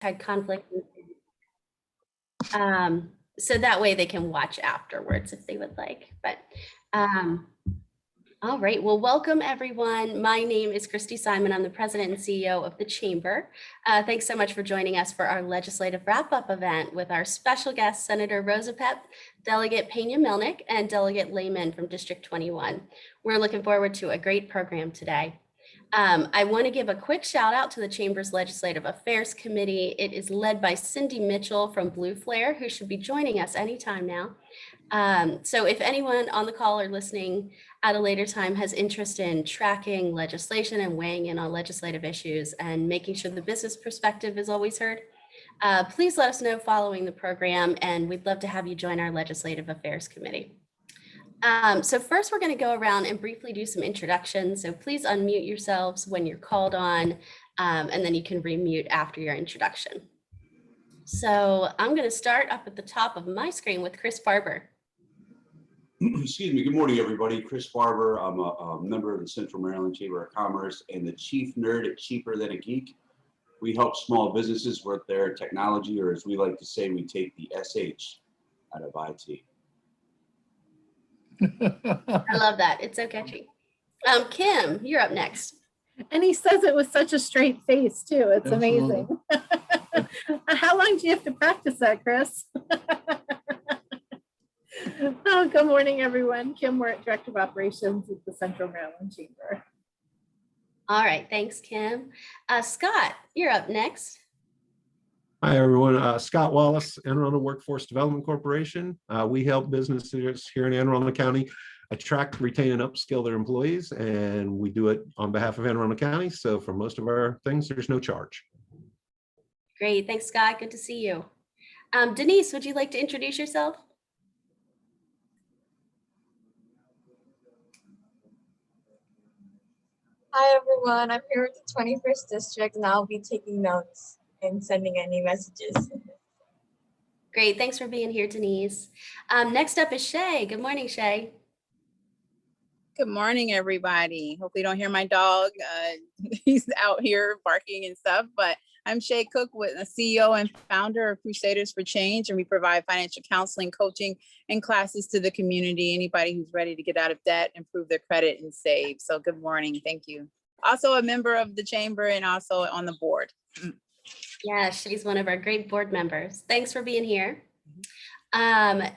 had conflict. So that way they can watch afterwards if they would like. But all right, well, welcome everyone. My name is Christy Simon. I'm the president and CEO of the Chamber. Thanks so much for joining us for our legislative wrap-up event with our special guest, Senator Rosapep, Delegate Peña-Melnyk, and Delegate Lehman from District 21. We're looking forward to a great program today. I want to give a quick shout out to the Chamber's Legislative Affairs Committee. It is led by Cindy Mitchell from Blue Flare, who should be joining us anytime now. So if anyone on the call or listening at a later time has interest in tracking legislation and weighing in on legislative issues and making sure the business perspective is always heard, please let us know following the program, and we'd love to have you join our Legislative Affairs Committee. So first we're going to go around and briefly do some introductions. So please unmute yourselves when you're called on, and then you can remute after your introduction. So I'm going to start up at the top of my screen with Chris Farber. Excuse me. Good morning, everybody. Chris Farber. I'm a member of the Central Maryland Chamber of Commerce and the chief nerd at Cheaper Than a Geek. We help small businesses with their technology, or as we like to say, we take the SH out of IT. I love that. It's so catchy. Kim, you're up next. And he says it with such a straight face too. It's amazing. How long do you have to practice that, Chris? Oh, good morning, everyone. Kim Wirt, Director of Operations at the Central Maryland Chamber. All right, thanks, Kim. Scott, you're up next. Hi, everyone. Scott Wallace, Anne Arundel Workforce Development Corporation. We help businesses here in Anne Arundel County attract, retain, and upskill their employees, and we do it on behalf of Anne Arundel County. So for most of our things, there's no charge. Great, thanks, Scott. Good to see you. Denise, would you like to introduce yourself? Hi, everyone. I'm here with the 21st District, and I'll be taking notes and sending any messages. Great, thanks for being here, Denise. Next up is Shay. Good morning, Shay. Good morning, everybody. Hopefully you don't hear my dog. He's out here barking and stuff, but I'm Shay Cook, with the CEO and founder of Crusaders for Change, and we provide financial counseling, coaching, and classes to the community. Anybody who's ready to get out of debt, improve their credit, and save. So good morning. Thank you. Also a member of the Chamber and also on the board. Yeah, she's one of our great board members. Thanks for being here.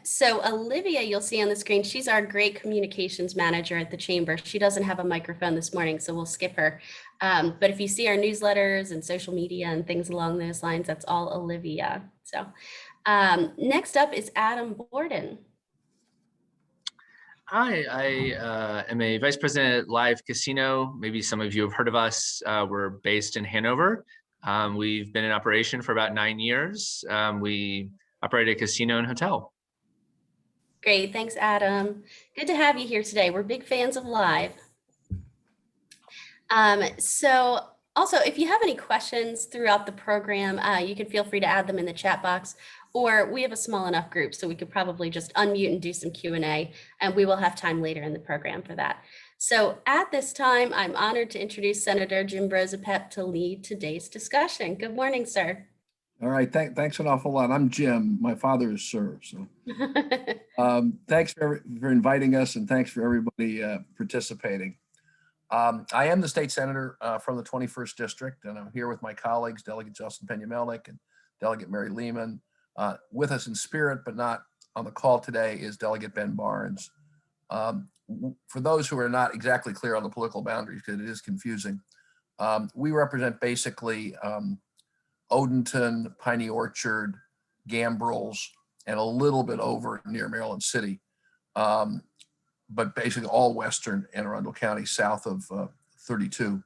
So Olivia, you'll see on the screen, she's our great communications manager at the Chamber. She doesn't have a microphone this morning, so we'll skip her. But if you see our newsletters and social media and things along those lines, that's all Olivia. So next up is Adam Borden. Hi, I am a vice president at Live Casino. Maybe some of you have heard of us. We're based in Hanover. We've been in operation for about 9 years. We operate a casino and hotel. Great, thanks, Adam. Good to have you here today. We're big fans of Live. So also, if you have any questions throughout the program, you can feel free to add them in the chat box, or we have a small enough group, so we could probably just unmute and do some Q&A, and we will have time later in the program for that. So at this time, I'm honored to introduce Senator Jim Rosapep to lead today's discussion. Good morning, sir. All right, thanks an awful lot. I'm Jim. My father is Sir. So thanks for inviting us, and thanks for everybody participating. I am the state senator from the 21st District, and I'm here with my colleagues, Delegate Joseline Peña-Melnyk and Delegate Mary Lehman. With us in spirit, but not on the call today, is Delegate Ben Barnes. For those who are not exactly clear on the political boundaries, because it is confusing, we represent basically Odenton, Piney Orchard, Gambrels, and a little bit over near Maryland City, but basically all western Anne Arundel County south of 32.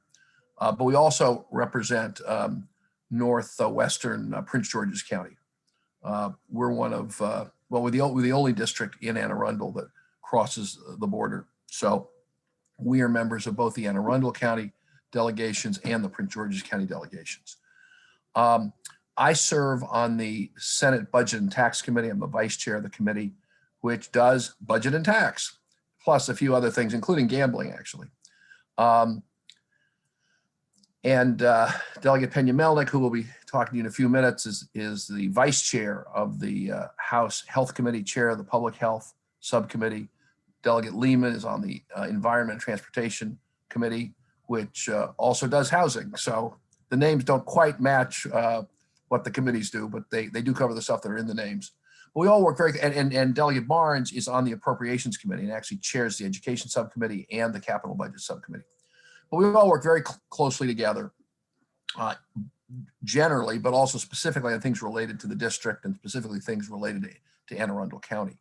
But we also represent northwestern Prince George's County. We're one of, we're the only district in Anne Arundel that crosses the border. So we are members of both the Anne Arundel County delegations and the Prince George's County delegations. I serve on the Senate Budget and Tax Committee. I'm the vice chair of the committee, which does budget and tax, plus a few other things, including gambling, actually. Delegate Peña-Melnyk, who will be talking to you in a few minutes is the vice chair of the House Health Committee, chair of the Public Health Subcommittee. Delegate Lehman is on the Environment and Transportation Committee, which also does housing. So the names don't quite match what the committees do, but they do cover the stuff that are in the names. But we all work very, and Delegate Barnes is on the Appropriations Committee and actually chairs the Education Subcommittee and the Capital Budget Subcommittee. But we all work very closely together, generally, but also specifically on things related to the district and specifically things related to Anne Arundel County.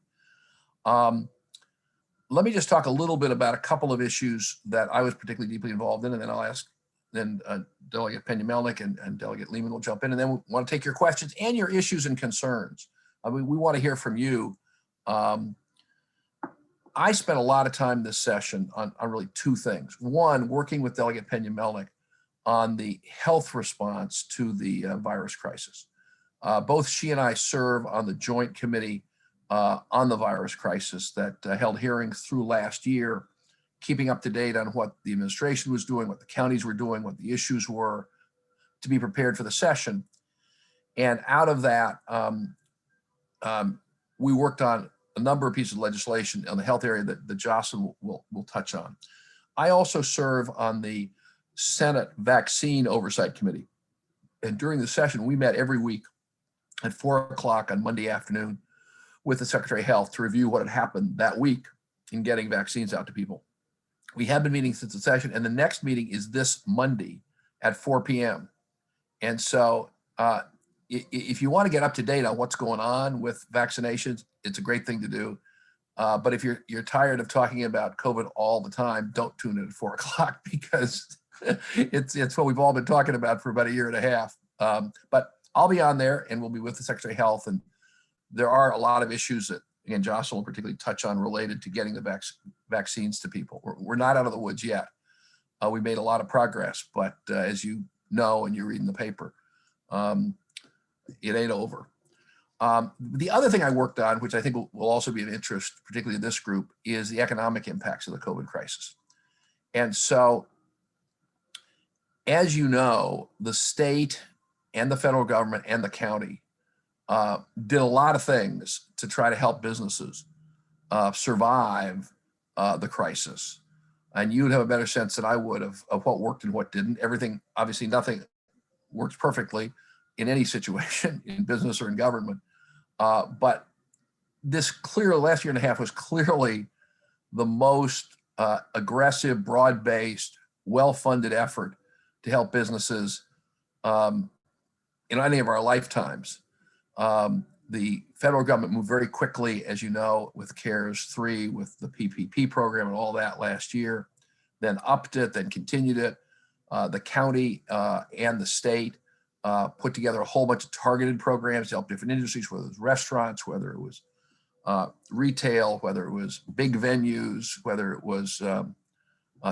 Let me just talk a little bit about a couple of issues that I was particularly deeply involved in, and then I'll ask Delegate Peña-Melnyk and Delegate Lehman will jump in, and then we want to take your questions and your issues and concerns. I mean, we want to hear from you. I spent a lot of time this session on really two things. One, working with Delegate Peña-Melnyk on the health response to the virus crisis. Both she and I serve on the joint committee on the virus crisis that held hearings through last year, keeping up to date on what the administration was doing, what the counties were doing, what the issues were to be prepared for the session. And out of that, we worked on a number of pieces of legislation on the health area that Joseline will touch on. I also serve on the Senate Vaccine Oversight Committee. And during the session, we met every week at 4 o'clock on Monday afternoon with the Secretary of Health to review what had happened that week in getting vaccines out to people. We have been meeting since the session, and the next meeting is this Monday at 4 p.m. And so if you want to get up to date on what's going on with vaccinations, it's a great thing to do. But if you're tired of talking about COVID all the time, don't tune in at 4 o'clock because it's what we've all been talking about for about a year and a half. But I'll be on there and we'll be with the Secretary of Health. And there are a lot of issues that, again, Joseline will particularly touch on related to getting the vaccines to people. We're not out of the woods yet. We made a lot of progress, but as you know, and you read in the paper, it ain't over. The other thing I worked on, which I think will also be of interest, particularly to this group, is the economic impacts of the COVID crisis. And so, as you know, the state and the federal government and the county did a lot of things to try to help businesses survive the crisis. And you'd have a better sense than I would of what worked and what didn't. Everything, obviously nothing works perfectly in any situation, in business or in government. But this last year and a half was clearly the most aggressive, broad-based, well-funded effort to help businesses in any of our lifetimes. The federal government moved very quickly, as you know, with CARES 3, with the PPP program and all that last year, then upped it, then continued it. The county and the state put together a whole bunch of targeted programs to help different industries, whether it was restaurants, whether it was retail, whether it was big venues, whether it was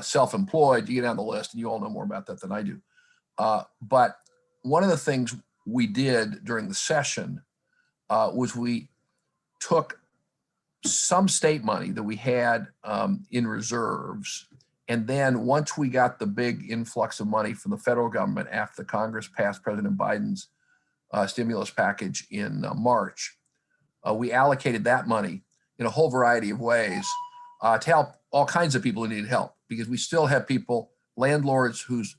self-employed. You get down the list, and you all know more about that than I do. But one of the things we did during the session was we took some state money that we had in reserves. And then once we got the big influx of money from the federal government after the Congress passed President Biden's stimulus package in March, we allocated that money in a whole variety of ways to help all kinds of people who need help, because we still have people, landlords whose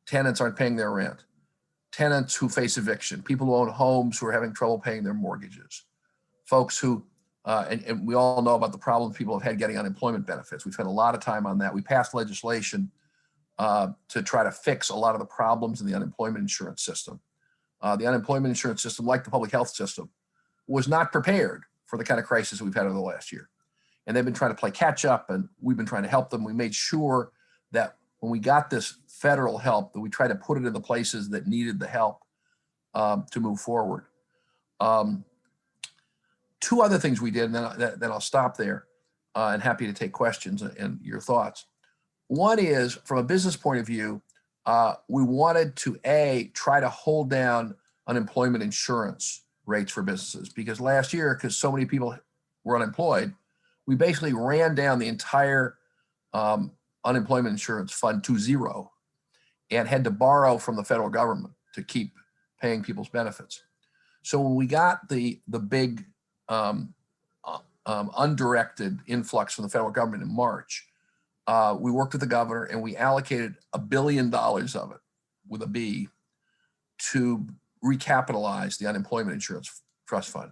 tenants aren't paying their rent, tenants who face eviction, people who own homes who are having trouble paying their mortgages, folks who, and we all know about the problems people have had getting unemployment benefits. We've spent a lot of time on that. We passed legislation to try to fix a lot of the problems in the unemployment insurance system. The unemployment insurance system, like the public health system, was not prepared for the kind of crisis we've had over the last year. And they've been trying to play catch up, and we've been trying to help them. We made sure that when we got this federal help, that we tried to put it in the places that needed the help to move forward. Two other things we did, and then I'll stop there and happy to take questions and your thoughts. One is, from a business point of view, we wanted to, try to hold down unemployment insurance rates for businesses, because last year, because so many people were unemployed, we basically ran down the entire unemployment insurance fund to zero and had to borrow from the federal government to keep paying people's benefits. So when we got the big undirected influx from the federal government in March, we worked with the governor and we allocated $1 billion of it, with a B, to recapitalize the unemployment insurance trust fund.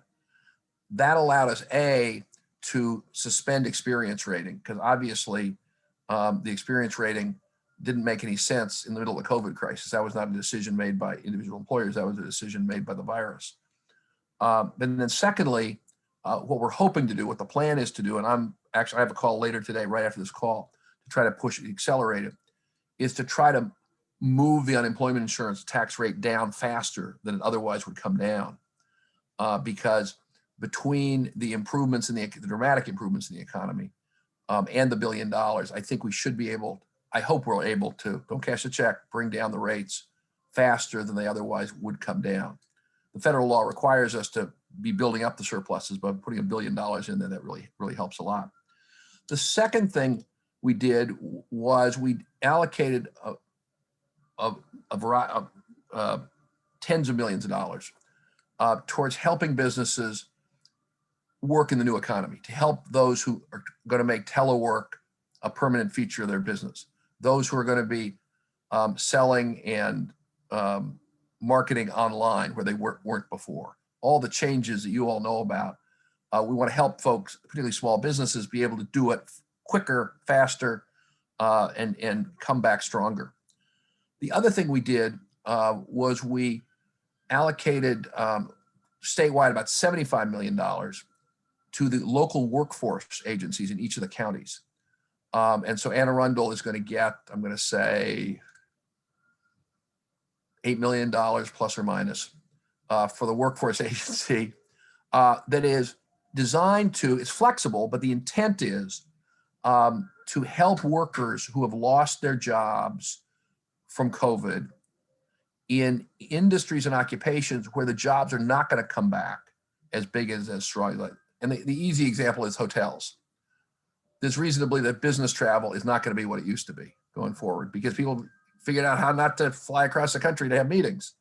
That allowed us, A, to suspend experience rating, because obviously the experience rating didn't make any sense in the middle of the COVID crisis. That was not a decision made by individual employers. That was a decision made by the virus. And then secondly, what we're hoping to do, what the plan is to do, and I have a call later today, right after this call, to try to push it, accelerate it, is to try to move the unemployment insurance tax rate down faster than it otherwise would come down. Because between the improvements in the dramatic improvements in the economy and the $1 billion, I think we should be able, I hope we're able to, don't cash the check, bring down the rates faster than they otherwise would come down. The federal law requires us to be building up the surpluses, but putting $1 billion in there, that really helps a lot. The second thing we did was we allocated a variety of tens of millions of dollars towards helping businesses work in the new economy, to help those who are going to make telework a permanent feature of their business, those who are going to be selling and marketing online where they weren't before. All the changes that you all know about. We want to help folks, particularly small businesses, be able to do it quicker, faster, and come back stronger. The other thing we did was we allocated statewide about $75 million to the local workforce agencies in each of the counties. And so Anne Arundel is going to get, I'm going to say, $8 million plus or minus for the workforce agency that is designed to, it's flexible, but the intent is to help workers who have lost their jobs from COVID in industries and occupations where the jobs are not going to come back as big as strong. And the easy example is hotels. There's reason to believe that business travel is not going to be what it used to be going forward because people figured out how not to fly across the country to have meetings.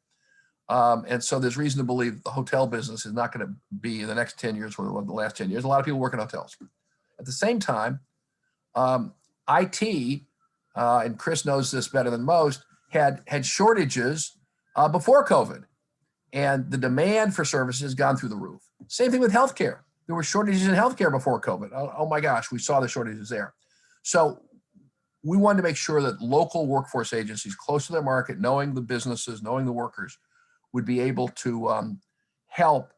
And so there's reason to believe the hotel business is not going to be in the next 10 years, or the last 10 years. A lot of people work in hotels. At the same time, IT, and Chris knows this better than most, had shortages before COVID. And the demand for services has gone through the roof. Same thing with healthcare. There were shortages in healthcare before COVID. Oh my gosh, we saw the shortages there. So we wanted to make sure that local workforce agencies close to their market, knowing the businesses, knowing the workers, would be able to help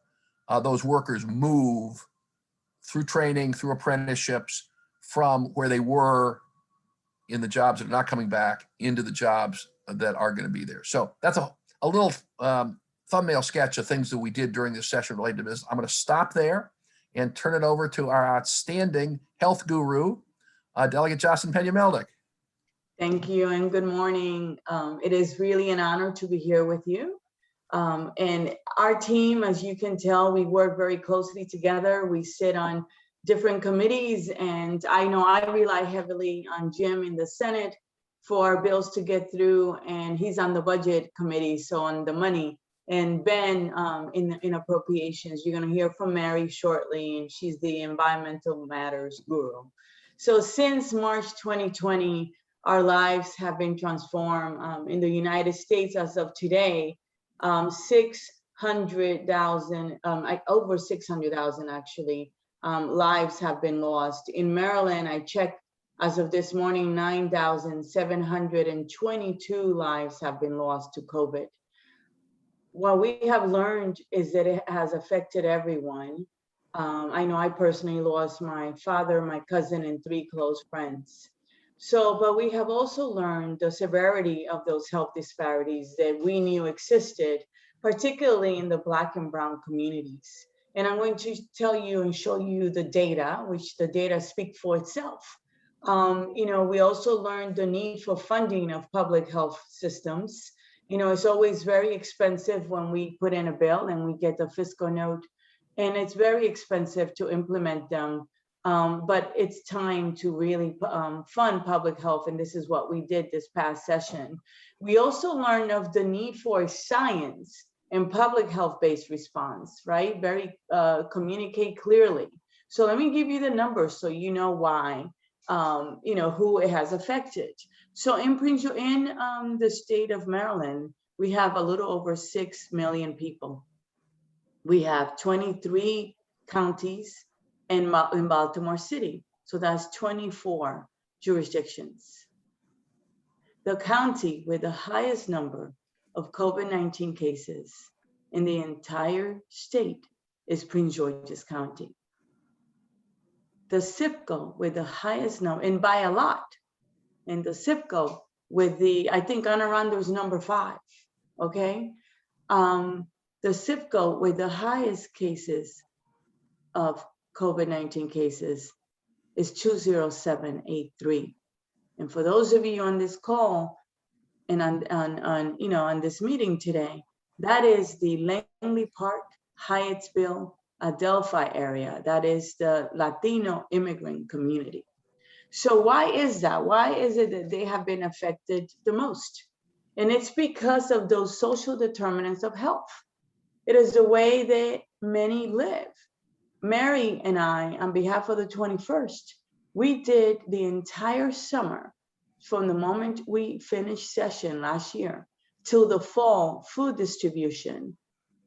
those workers move through training, through apprenticeships, from where they were in the jobs that are not coming back into the jobs that are going to be there. So that's a little thumbnail sketch of things that we did during this session related to this. I'm going to stop there and turn it over to our outstanding health guru, Delegate Joseline Peña-Melnyk. Thank you and good morning. It is really an honor to be here with you. And our team, as you can tell, we work very closely together. We sit on different committees, and I know I rely heavily on Jim in the Senate for our bills to get through, and he's on the budget committee, so on the money. And Ben in appropriations. You're going to hear from Mary shortly, and she's the environmental matters guru. So since March 2020, our lives have been transformed. In the United States as of today, 600,000, over 600,000 actually, lives have been lost. In Maryland, I checked as of this morning, 9,722 lives have been lost to COVID. What we have learned is that it has affected everyone. I know I personally lost my father, my cousin, and 3 close friends. So, but we have also learned the severity of those health disparities that we knew existed, particularly in the Black and Brown communities. And I'm going to tell you and show you the data, which the data speak for itself. You know, we also learned the need for funding of public health systems. You know, it's always very expensive when we put in a bill and we get the fiscal note, and it's very expensive to implement them. But it's time to really fund public health, and this is what we did this past session. We also learned of the need for science and public health-based response, right? Very communicate clearly. So let me give you the numbers so you know why, you know, who it has affected. So in the state of Maryland, we have a little over 6 million people. We have 23 counties in Baltimore City. So that's 24 jurisdictions. The county with the highest number of COVID-19 cases in the entire state is Prince George's County. The zip code with the highest number, and by a lot, and the zip code with the, I think Anne Arundel is number 5, okay? The zip code with the highest cases of COVID-19 cases is 20783. And for those of you on this call and on this meeting today, that is the Langley Park, Hyattsville, Adelphi area. That is the Latino immigrant community. So why is that? Why is it that they have been affected the most? And it's because of those social determinants of health. It is the way that many live. Mary and I, on behalf of the 21st, we did the entire summer from the moment we finished session last year till the fall food distribution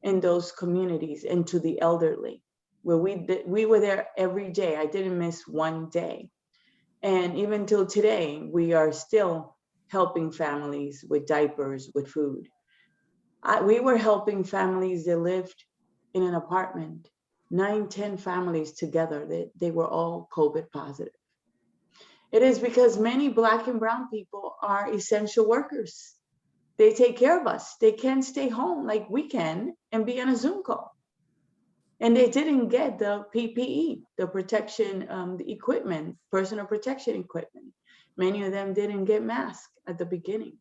in those communities and to the elderly, where we were there every day. I didn't miss one day. And even till today, we are still helping families with diapers, with food. We were helping families that lived in an apartment, 9, 10 families together, they were all COVID positive. It is because many Black and brown people are essential workers. They take care of us. They can't stay home like we can and be on a Zoom call. And they didn't get the PPE, the protection, the equipment, personal protection equipment. Many of them didn't get masks at the beginning.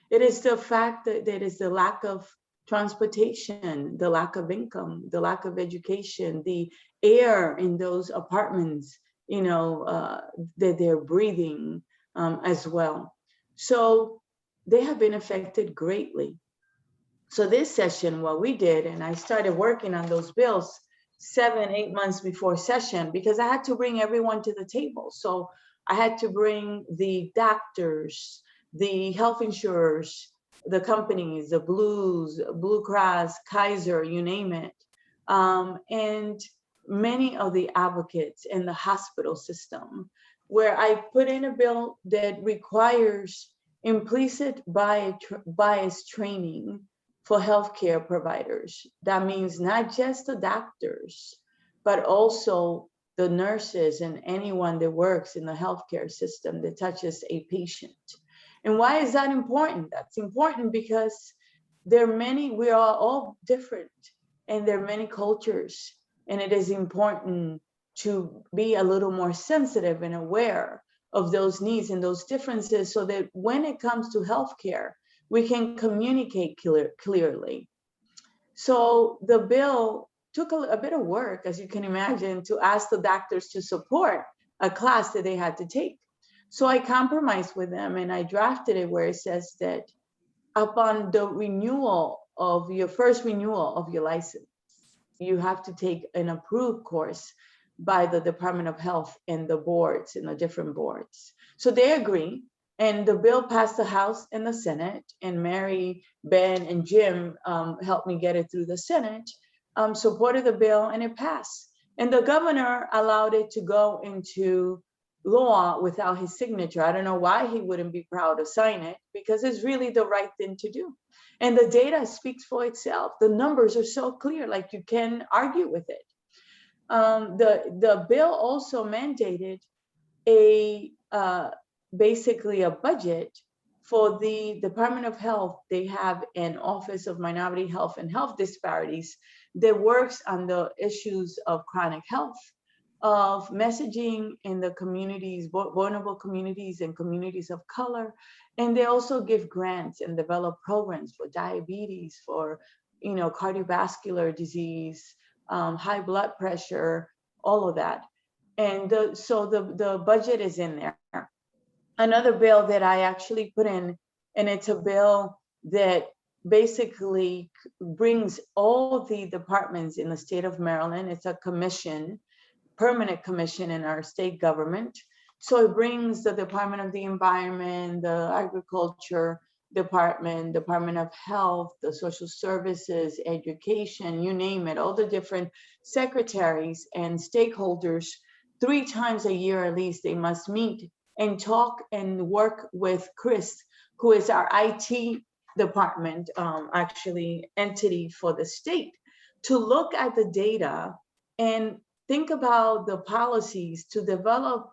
It is the fact that there is the lack of transportation, the lack of income, the lack of education, the air in those apartments, you know, that they're breathing as well. So they have been affected greatly. So this session, what we did, and I started working on those bills 7, 8 months before session, because I had to bring everyone to the table. So I had to bring the doctors, the health insurers, the companies, the Blues, Blue Cross, Kaiser, you name it, and many of the advocates in the hospital system, where I put in a bill that requires implicit bias training for healthcare providers. That means not just the doctors, but also the nurses and anyone that works in the healthcare system that touches a patient. And why is that important? That's important because there are many, we are all different, and there are many cultures, and it is important to be a little more sensitive and aware of those needs and those differences, so that when it comes to healthcare, we can communicate clearly. So the bill took a bit of work, as you can imagine, to ask the doctors to support a class that they had to take. So I compromised with them and I drafted it where it says that upon the renewal of your first renewal of your license, you have to take an approved course by the Department of Health and the boards, and the different boards. So they agree, and the bill passed the House and the Senate, and Mary, Ben, and Jim helped me get it through the Senate, supported the bill, and it passed. And the governor allowed it to go into law without his signature. I don't know why he wouldn't be proud to sign it, because it's really the right thing to do. And the data speaks for itself. The numbers are so clear, like you can argue with it. The bill also mandated basically a budget for the Department of Health. They have an Office of Minority Health and Health Disparities that works on the issues of chronic health, of messaging in the communities, vulnerable communities and communities of color. And they also give grants and develop programs for diabetes, for cardiovascular disease, high blood pressure, all of that. And so the budget is in there. Another bill that I actually put in, and it's a bill that basically brings all the departments in the state of Maryland. It's a commission, permanent commission in our state government. So it brings the Department of the Environment, the Agriculture Department, Department of Health, the Social Services, Education, you name it, all the different secretaries and stakeholders 3 times a year at least. They must meet and talk and work with Chris, who is our IT department, actually entity for the state, to look at the data and think about the policies to develop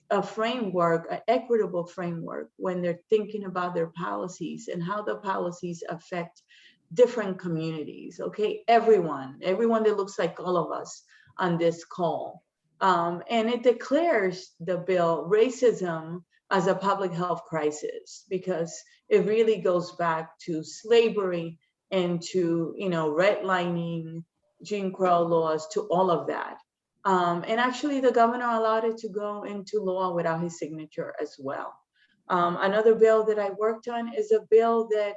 a framework, an equitable framework when they're thinking about their policies and how the policies affect different communities. Okay, everyone that looks like all of us on this call. And it declares the bill racism as a public health crisis, because it really goes back to slavery and to, redlining, Jim Crow laws, to all of that. And actually the governor allowed it to go into law without his signature as well. Another bill that I worked on is a bill that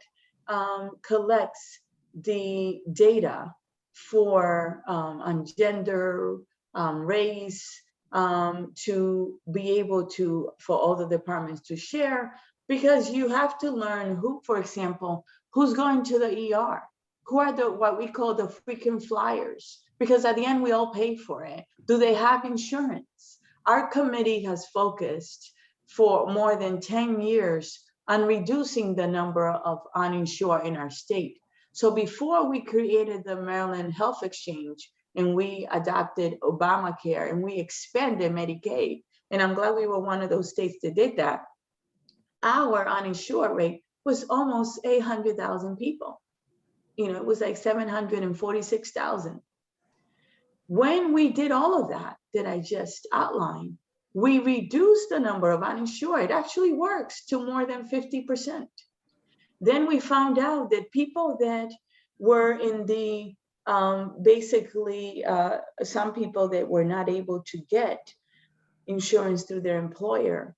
collects the data for on gender, race, to be able to, for all the departments to share, because you have to learn who, for example, who's going to the ER, who are what we call the frequent flyers, because at the end we all pay for it. Do they have insurance? Our committee has focused for more than 10 years on reducing the number of uninsured in our state. So before we created the Maryland Health Exchange and we adopted Obamacare and we expanded Medicaid, and I'm glad we were one of those states that did that, our uninsured rate was almost 800,000 people. It was like 746,000. When we did all of that I just outlined, we reduced the number of uninsured. It actually works to more than 50%. Then we found out that people that were in the, basically, some people that were not able to get insurance through their employer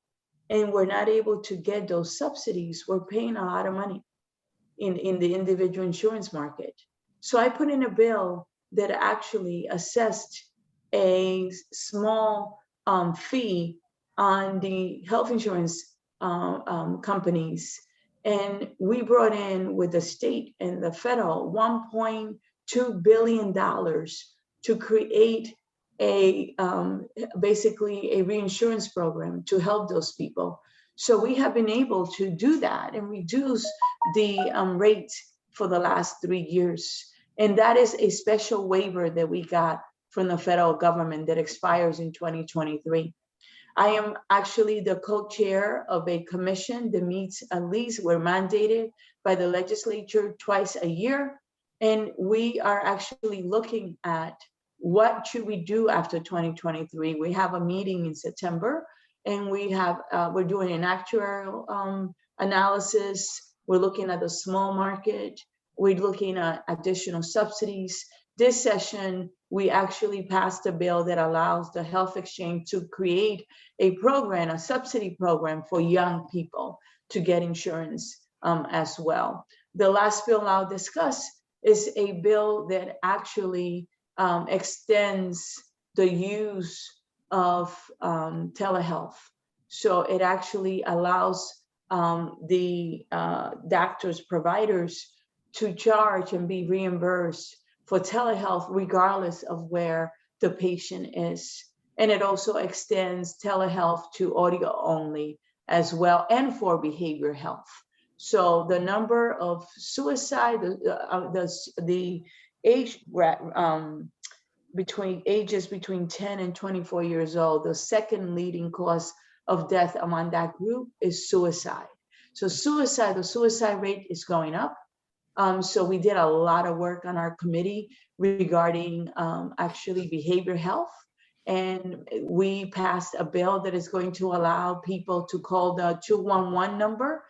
and were not able to get those subsidies were paying a lot of money in the individual insurance market. So I put in a bill that actually assessed a small fee on the health insurance companies. And we brought in with the state and the federal $1.2 billion to create a basically a reinsurance program to help those people. So we have been able to do that and reduce the rate for the last 3 years. And that is a special waiver that we got from the federal government that expires in 2023. I am actually the co-chair of a commission that meets, at least we're mandated by the legislature twice a year. And we are actually looking at what should we do after 2023. We have a meeting in September, and we're doing an actuarial analysis. We're looking at the small market. We're looking at additional subsidies. This session, we actually passed a bill that allows the health exchange to create a program, a subsidy program for young people to get insurance as well. The last bill I'll discuss is a bill that actually extends the use of telehealth. So it actually allows the doctors, providers to charge and be reimbursed for telehealth regardless of where the patient is. And it also extends telehealth to audio only as well, and for behavioral health. So the number of suicide, the age between ages between 10 and 24 years old, the second leading cause of death among that group is suicide. So the suicide rate is going up. So we did a lot of work on our committee regarding actually behavioral health. And we passed a bill that is going to allow people to call the 211 number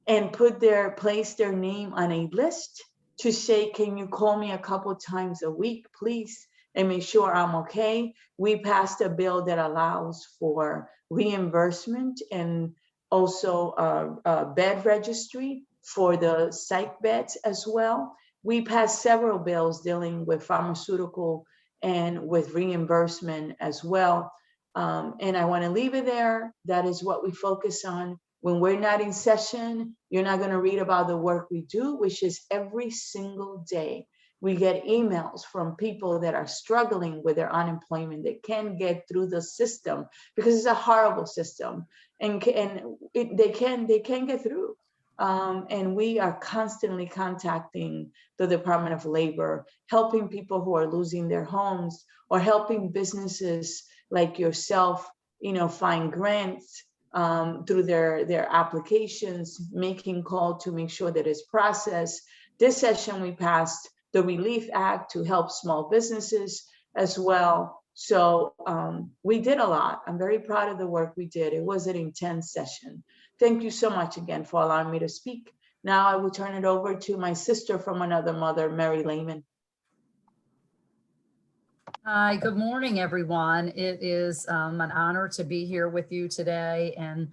and place their name on a list to say, can you call me a couple times a week, please, and make sure I'm okay. We passed a bill that allows for reimbursement and also a bed registry for the psych beds as well. We passed several bills dealing with pharmaceutical and with reimbursement as well. And I want to leave it there. That is what we focus on. When we're not in session, you're not going to read about the work we do, which is every single day. We get emails from people that are struggling with their unemployment, that can't get through the system because it's a horrible system, and they can't get through. And we are constantly contacting the Department of Labor, helping people who are losing their homes, or helping businesses like yourself, find grants through their applications, making call to make sure that it's processed. This session we passed the Relief Act to help small businesses as well. So we did a lot. I'm very proud of the work we did. It was an intense session. Thank you so much again for allowing me to speak. Now I will turn it over to my sister from another mother, Mary Lehman. Hi, good morning, everyone. It is an honor to be here with you today. And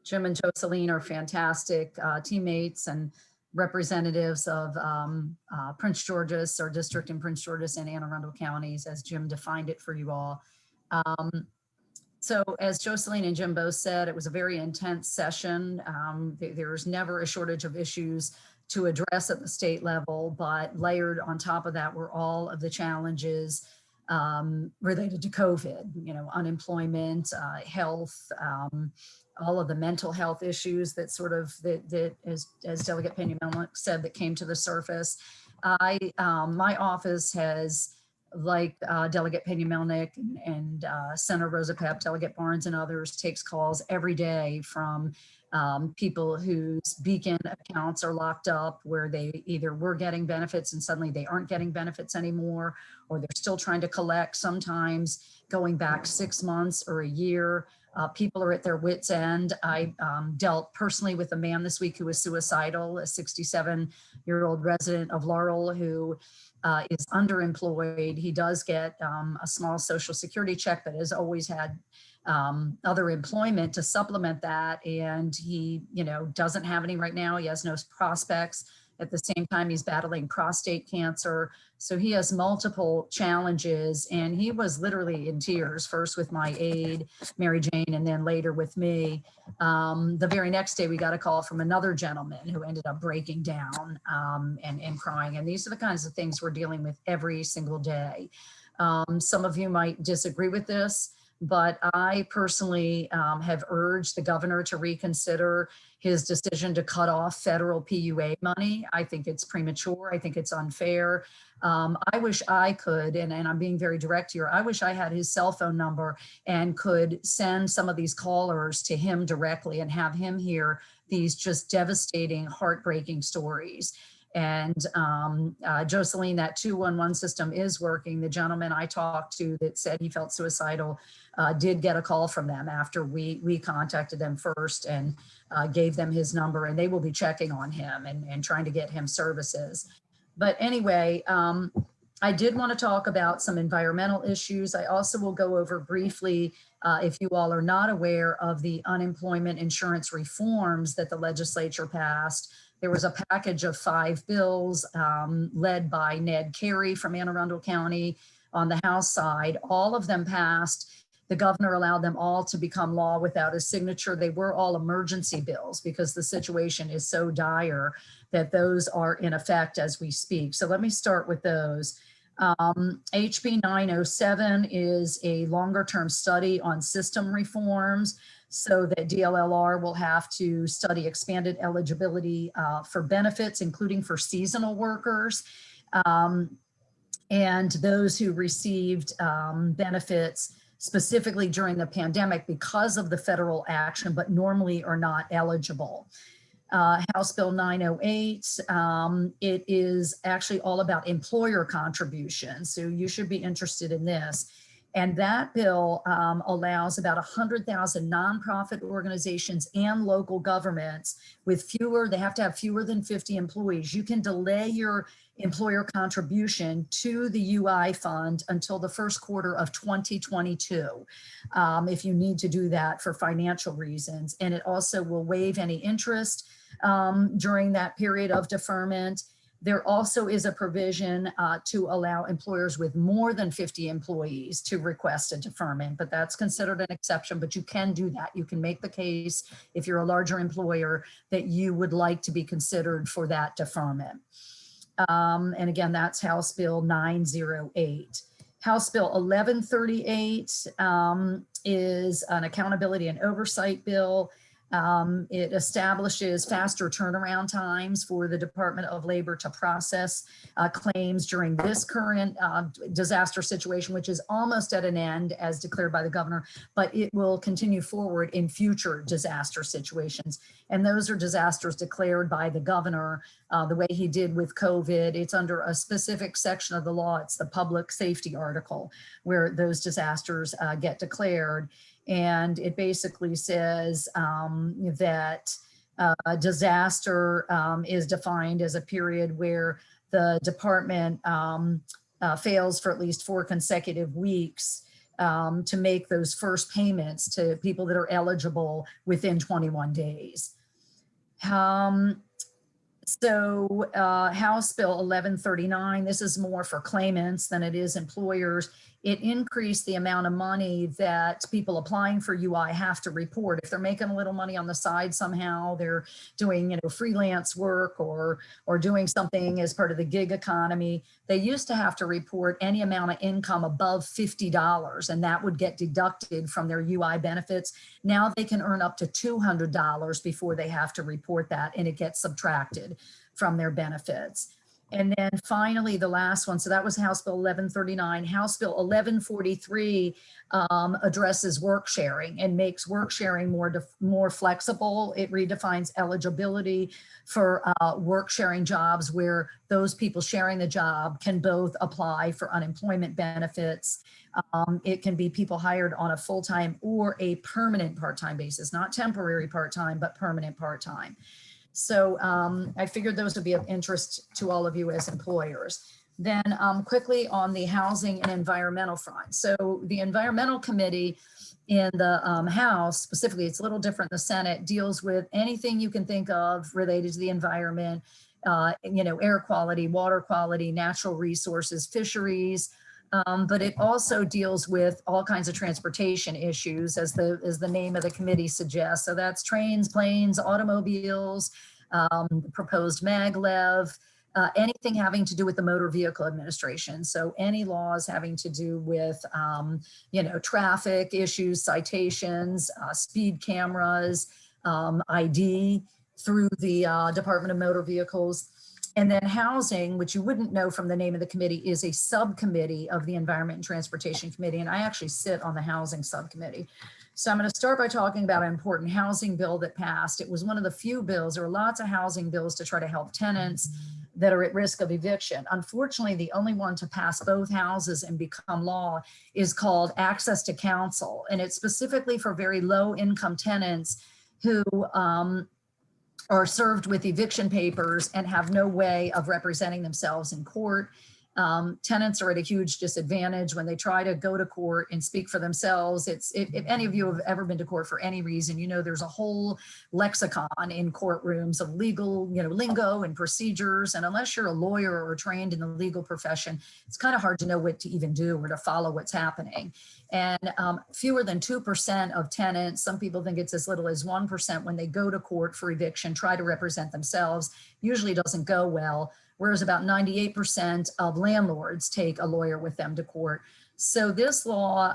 Jim and Joseline are fantastic teammates and representatives of Prince George's, our district in Prince George's and Anne Arundel counties, as Jim defined it for you all. So as Joseline and Jim both said, it was a very intense session. There's never a shortage of issues to address at the state level, but layered on top of that were all of the challenges related to COVID, unemployment, health, all of the mental health issues that that as Delegate Peña-Melnyk said, that came to the surface. My office has, like Delegate Peña-Melnyk and Senator Rosapep, Delegate Barnes and others, takes calls every day from people whose Beacon accounts are locked up, where they either were getting benefits and suddenly they aren't getting benefits anymore, or they're still trying to collect, sometimes going back 6 months or a year. People are at their wits' end. I dealt personally with a man this week who was suicidal, a 67-year-old resident of Laurel who is underemployed. He does get a small Social Security check, but has always had other employment to supplement that. And he, doesn't have any right now. He has no prospects. At the same time, he's battling prostate cancer. So he has multiple challenges, and he was literally in tears, first with my aide, Mary Jane, and then later with me. The very next day, we got a call from another gentleman who ended up breaking down and crying. And these are the kinds of things we're dealing with every single day. Some of you might disagree with this, but I personally have urged the governor to reconsider his decision to cut off federal PUA money. I think it's premature. I think it's unfair. I wish I could, and I'm being very direct here, I wish I had his cell phone number and could send some of these callers to him directly and have him hear these just devastating, heartbreaking stories. And Joseline, that 211 system is working. The gentleman I talked to that said he felt suicidal did get a call from them after we contacted them first and gave them his number, and they will be checking on him and trying to get him services. But anyway, I did want to talk about some environmental issues. I also will go over briefly, if you all are not aware of the unemployment insurance reforms that the legislature passed. There was a package of 5 bills led by Ned Carey from Anne Arundel County on the House side. All of them passed. The governor allowed them all to become law without a signature. They were all emergency bills because the situation is so dire that those are in effect as we speak. So let me start with those. HB 907 is a longer term study on system reforms, so that DLLR will have to study expanded eligibility for benefits, including for seasonal workers and those who received benefits specifically during the pandemic because of the federal action, but normally are not eligible. House Bill 908, it is actually all about employer contributions. So you should be interested in this. And that bill allows about 100,000 nonprofit organizations and local governments with fewer, they have to have fewer than 50 employees. You can delay your employer contribution to the UI fund until the first quarter of 2022, if you need to do that for financial reasons. And it also will waive any interest during that period of deferment. There also is a provision to allow employers with more than 50 employees to request a deferment, but that's considered an exception, but you can do that. You can make the case if you're a larger employer that you would like to be considered for that deferment. And again, that's House Bill 908. House Bill 1138 is an accountability and oversight bill. It establishes faster turnaround times for the Department of Labor to process claims during this current disaster situation, which is almost at an end as declared by the governor, but it will continue forward in future disaster situations. And those are disasters declared by the governor the way he did with COVID. It's under a specific section of the law. It's the public safety article where those disasters get declared. And it basically says that a disaster is defined as a period where the department fails for at least 4 consecutive weeks to make those first payments to people that are eligible within 21 days. So House Bill 1139, this is more for claimants than it is employers. It increased the amount of money that people applying for UI have to report. If they're making a little money on the side somehow, they're doing, freelance work or doing something as part of the gig economy, they used to have to report any amount of income above $50, and that would get deducted from their UI benefits. Now they can earn up to $200 before they have to report that, and it gets subtracted from their benefits. And then finally, the last one, so that was House Bill 1139. House Bill 1143 addresses work sharing and makes work sharing more flexible. It redefines eligibility for work sharing jobs where those people sharing the job can both apply for unemployment benefits. It can be people hired on a full-time or a permanent part-time basis, not temporary part-time, but permanent part-time. So I figured those would be of interest to all of you as employers. Then quickly on the housing and environmental front. So the environmental committee in the House, specifically, it's a little different in the Senate, deals with anything you can think of related to the environment, air quality, water quality, natural resources, fisheries, but it also deals with all kinds of transportation issues, as the name of the committee suggests. So that's trains, planes, automobiles, proposed maglev, anything having to do with the Motor Vehicle Administration. So any laws having to do with, traffic issues, citations, speed cameras, ID through the Department of Motor Vehicles. And then housing, which you wouldn't know from the name of the committee, is a subcommittee of the Environment and Transportation Committee. And I actually sit on the housing subcommittee. So I'm going to start by talking about an important housing bill that passed. It was one of the few bills, there were lots of housing bills to try to help tenants that are at risk of eviction. Unfortunately, the only one to pass both houses and become law is called Access to Counsel. And it's specifically for very low income tenants who are served with eviction papers and have no way of representing themselves in court. Tenants are at a huge disadvantage when they try to go to court and speak for themselves. If any of you have ever been to court for any reason, there's a whole lexicon in courtrooms of legal, lingo and procedures. And unless you're a lawyer or trained in the legal profession, it's kind of hard to know what to even do or to follow what's happening. And fewer than 2% of tenants, some people think it's as little as 1%, when they go to court for eviction, try to represent themselves, usually doesn't go well. Whereas about 98% of landlords take a lawyer with them to court. So this law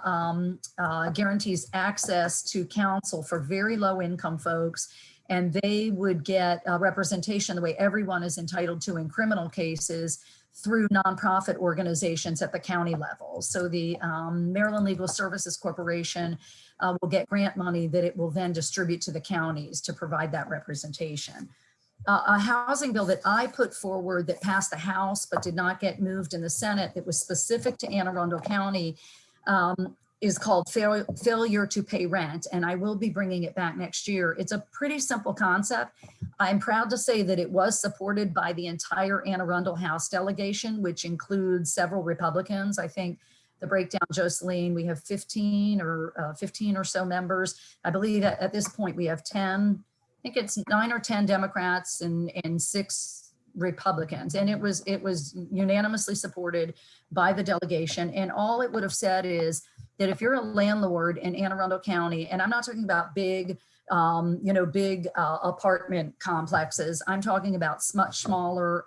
guarantees access to counsel for very low income folks, and they would get representation the way everyone is entitled to in criminal cases through nonprofit organizations at the county level. So the Maryland Legal Services Corporation will get grant money that it will then distribute to the counties to provide that representation. A housing bill that I put forward that passed the House but did not get moved in the Senate, that was specific to Anne Arundel County, is called failure to pay rent. And I will be bringing it back next year. It's a pretty simple concept. I'm proud to say that it was supported by the entire Anne Arundel House delegation, which includes several Republicans. I think the breakdown, Joseline, we have 15 or so members. I believe at this point we have 10, I think it's 9 or 10 Democrats and 6 Republicans. And it was unanimously supported by the delegation. And all it would have said is that if you're a landlord in Anne Arundel County, and I'm not talking about big apartment complexes, I'm talking about much smaller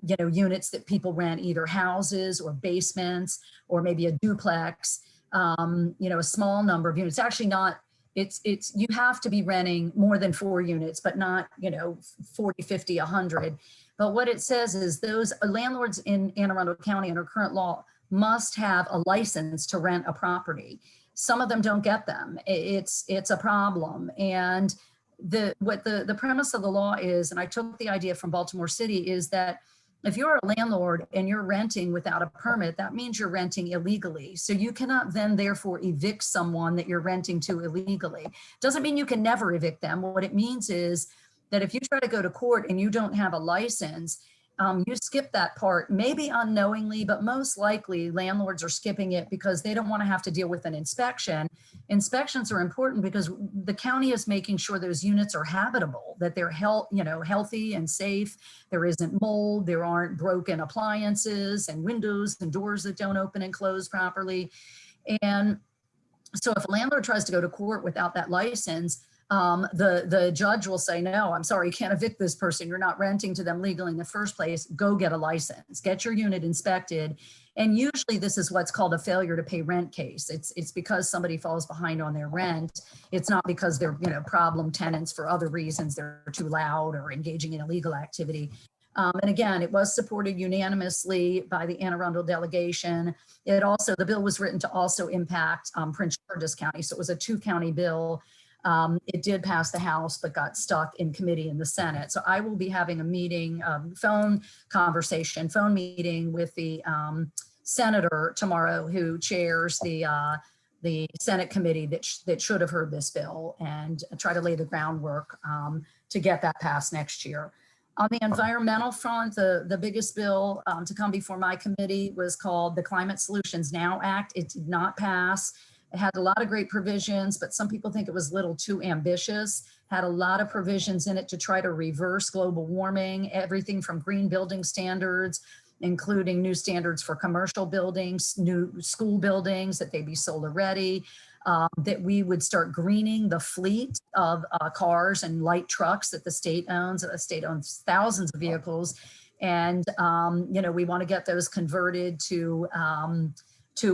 units that people rent, either houses or basements or maybe a duplex, a small number of units. Actually not, you have to be renting more than 4 units, but not, 40, 50, 100. But what it says is those landlords in Anne Arundel County under current law must have a license to rent a property. Some of them don't get them. It's a problem. And the premise of the law is, and I took the idea from Baltimore City, is that if you're a landlord and you're renting without a permit, that means you're renting illegally. So you cannot then therefore evict someone that you're renting to illegally. Doesn't mean you can never evict them. What it means is that if you try to go to court and you don't have a license, you skip that part, maybe unknowingly, but most likely landlords are skipping it because they don't want to have to deal with an inspection. Inspections are important because the county is making sure those units are habitable, that they're healthy and safe. There isn't mold, there aren't broken appliances and windows and doors that don't open and close properly. And so if a landlord tries to go to court without that license, the judge will say, no, I'm sorry, you can't evict this person. You're not renting to them legally in the first place. Go get a license, get your unit inspected. And usually this is what's called a failure to pay rent case. It's because somebody falls behind on their rent. It's not because they're, problem tenants for other reasons. They're too loud or engaging in illegal activity. And again, it was supported unanimously by the Anne Arundel delegation. The bill was written to also impact Prince George's County. So it was a 2-county bill. It did pass the House, but got stuck in committee in the Senate. So I will be having a meeting, phone meeting with the senator tomorrow who chairs the Senate committee that should have heard this bill, and try to lay the groundwork to get that passed next year. On the environmental front, the biggest bill to come before my committee was called the Climate Solutions Now Act. It did not pass. It had a lot of great provisions, but some people think it was a little too ambitious. Had a lot of provisions in it to try to reverse global warming, everything from green building standards, including new standards for commercial buildings, new school buildings, that they be solar ready, that we would start greening the fleet of cars and light trucks that the state owns. The state owns thousands of vehicles. And, we want to get those converted to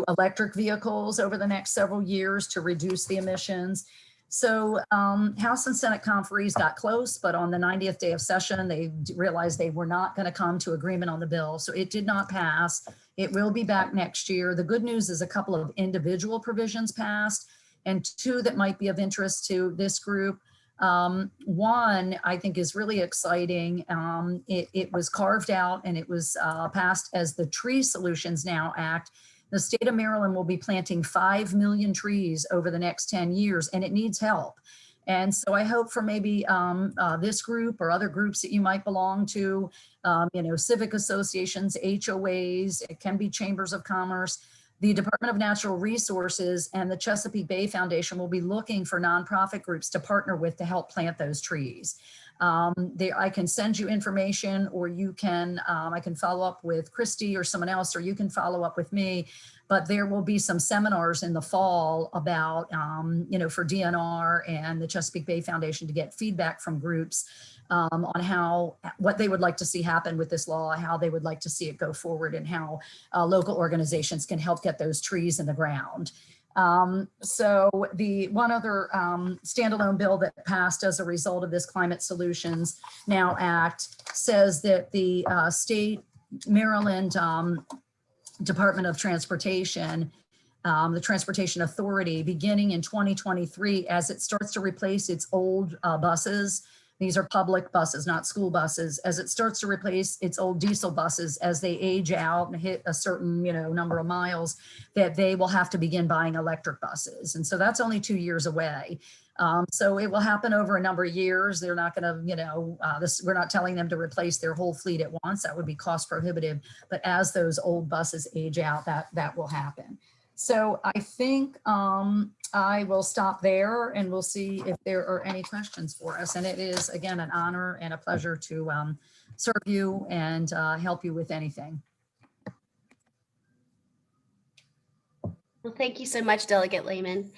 electric vehicles over the next several years to reduce the emissions. So House and Senate conferees got close, but on the 90th day of session, they realized they were not going to come to agreement on the bill. So it did not pass. It will be back next year. The good news is a couple of individual provisions passed, and 2 that might be of interest to this group. One I think is really exciting. It was carved out and it was passed as the Tree Solutions Now Act. The state of Maryland will be planting 5 million trees over the next 10 years, and it needs help. And so I hope for maybe this group or other groups that you might belong to, civic associations, HOAs, it can be chambers of commerce, the Department of Natural Resources and the Chesapeake Bay Foundation will be looking for nonprofit groups to partner with to help plant those trees. I can send you information, or you can, I can follow up with Christy or someone else, or you can follow up with me. But there will be some seminars in the fall about, for DNR and the Chesapeake Bay Foundation to get feedback from groups on what they would like to see happen with this law, how they would like to see it go forward, and how local organizations can help get those trees in the ground. So the one other standalone bill that passed as a result of this Climate Solutions Now Act says that the state Maryland Department of Transportation, the Transportation Authority, beginning in 2023, as it starts to replace its old buses These are public buses, not school buses. As it starts to replace its old diesel buses, as they age out and hit a certain, number of miles, that they will have to begin buying electric buses. And so that's only 2 years away. So it will happen over a number of years. They're not going to, we're not telling them to replace their whole fleet at once. That would be cost prohibitive. But as those old buses age out, that will happen. So I think I will stop there and we'll see if there are any questions for us. And it is, again, an honor and a pleasure to serve you and help you with anything. Well, thank you so much, Delegate Lehman.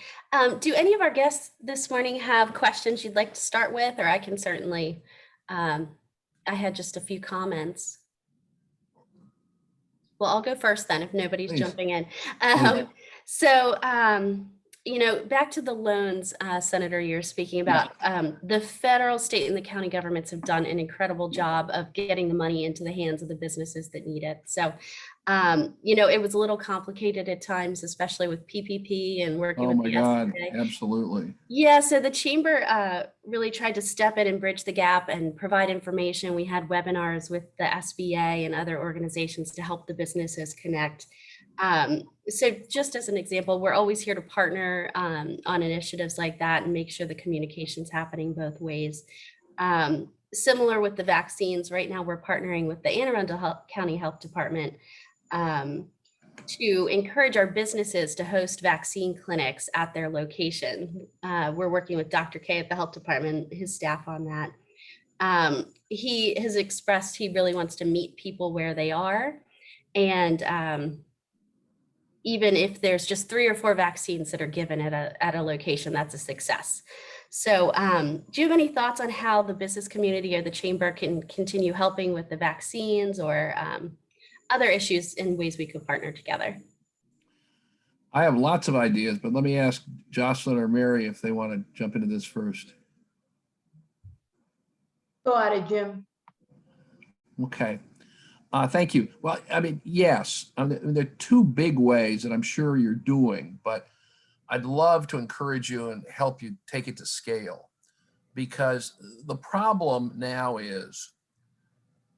Do any of our guests this morning have questions you'd like to start with, or I can certainly, I had just a few comments. Well, I'll go first then if nobody's Please. jumping in. Please. So, back to the loans, Senator, you're speaking about, the federal, state, and the county governments have done an incredible job of getting the money into the hands of the businesses that need it. So, it was a little complicated at times, especially with PPP and working Oh with my the God, SBA. absolutely. Yeah, so the chamber really tried to step in and bridge the gap and provide information. We had webinars with the SBA and other organizations to help the businesses connect. So just as an example, we're always here to partner on initiatives like that and make sure the communication's happening both ways. Similar with the vaccines, right now we're partnering with the Anne Arundel County Health Department to encourage our businesses to host vaccine clinics at their location. We're working with Dr. K at the health department, his staff on that. He has expressed he really wants to meet people where they are. And even if there's just 3 or 4 vaccines that are given at a location, that's a success. So do you have any thoughts on how the business community or the chamber can continue helping with the vaccines or other issues and ways we could partner together? I have lots of ideas, but let me ask Jocelyn or Mary if they want to jump into this first. Go at it, Jim. Okay. Thank you. Well, I mean, yes, there are 2 big ways that I'm sure you're doing, but I'd love to encourage you and help you take it to scale, because the problem now is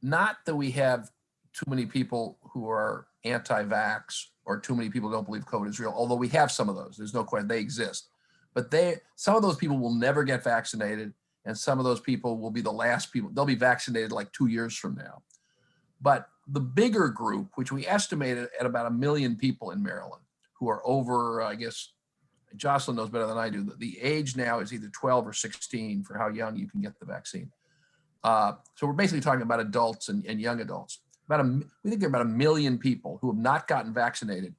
not that we have too many people who are anti-vax or too many people who don't believe COVID is real, although we have some of those, there's no question, they exist. But some of those people will never get vaccinated, and some of those people will be the last people, they'll be vaccinated like 2 years from now. But the bigger group, which we estimated at about 1 million people in Maryland, who are over, I guess, Jocelyn knows better than I do, the age now is either 12 or 16 for how young you can get the vaccine. So we're basically talking about adults and young adults. We think there are about 1 million people who have not gotten vaccinated,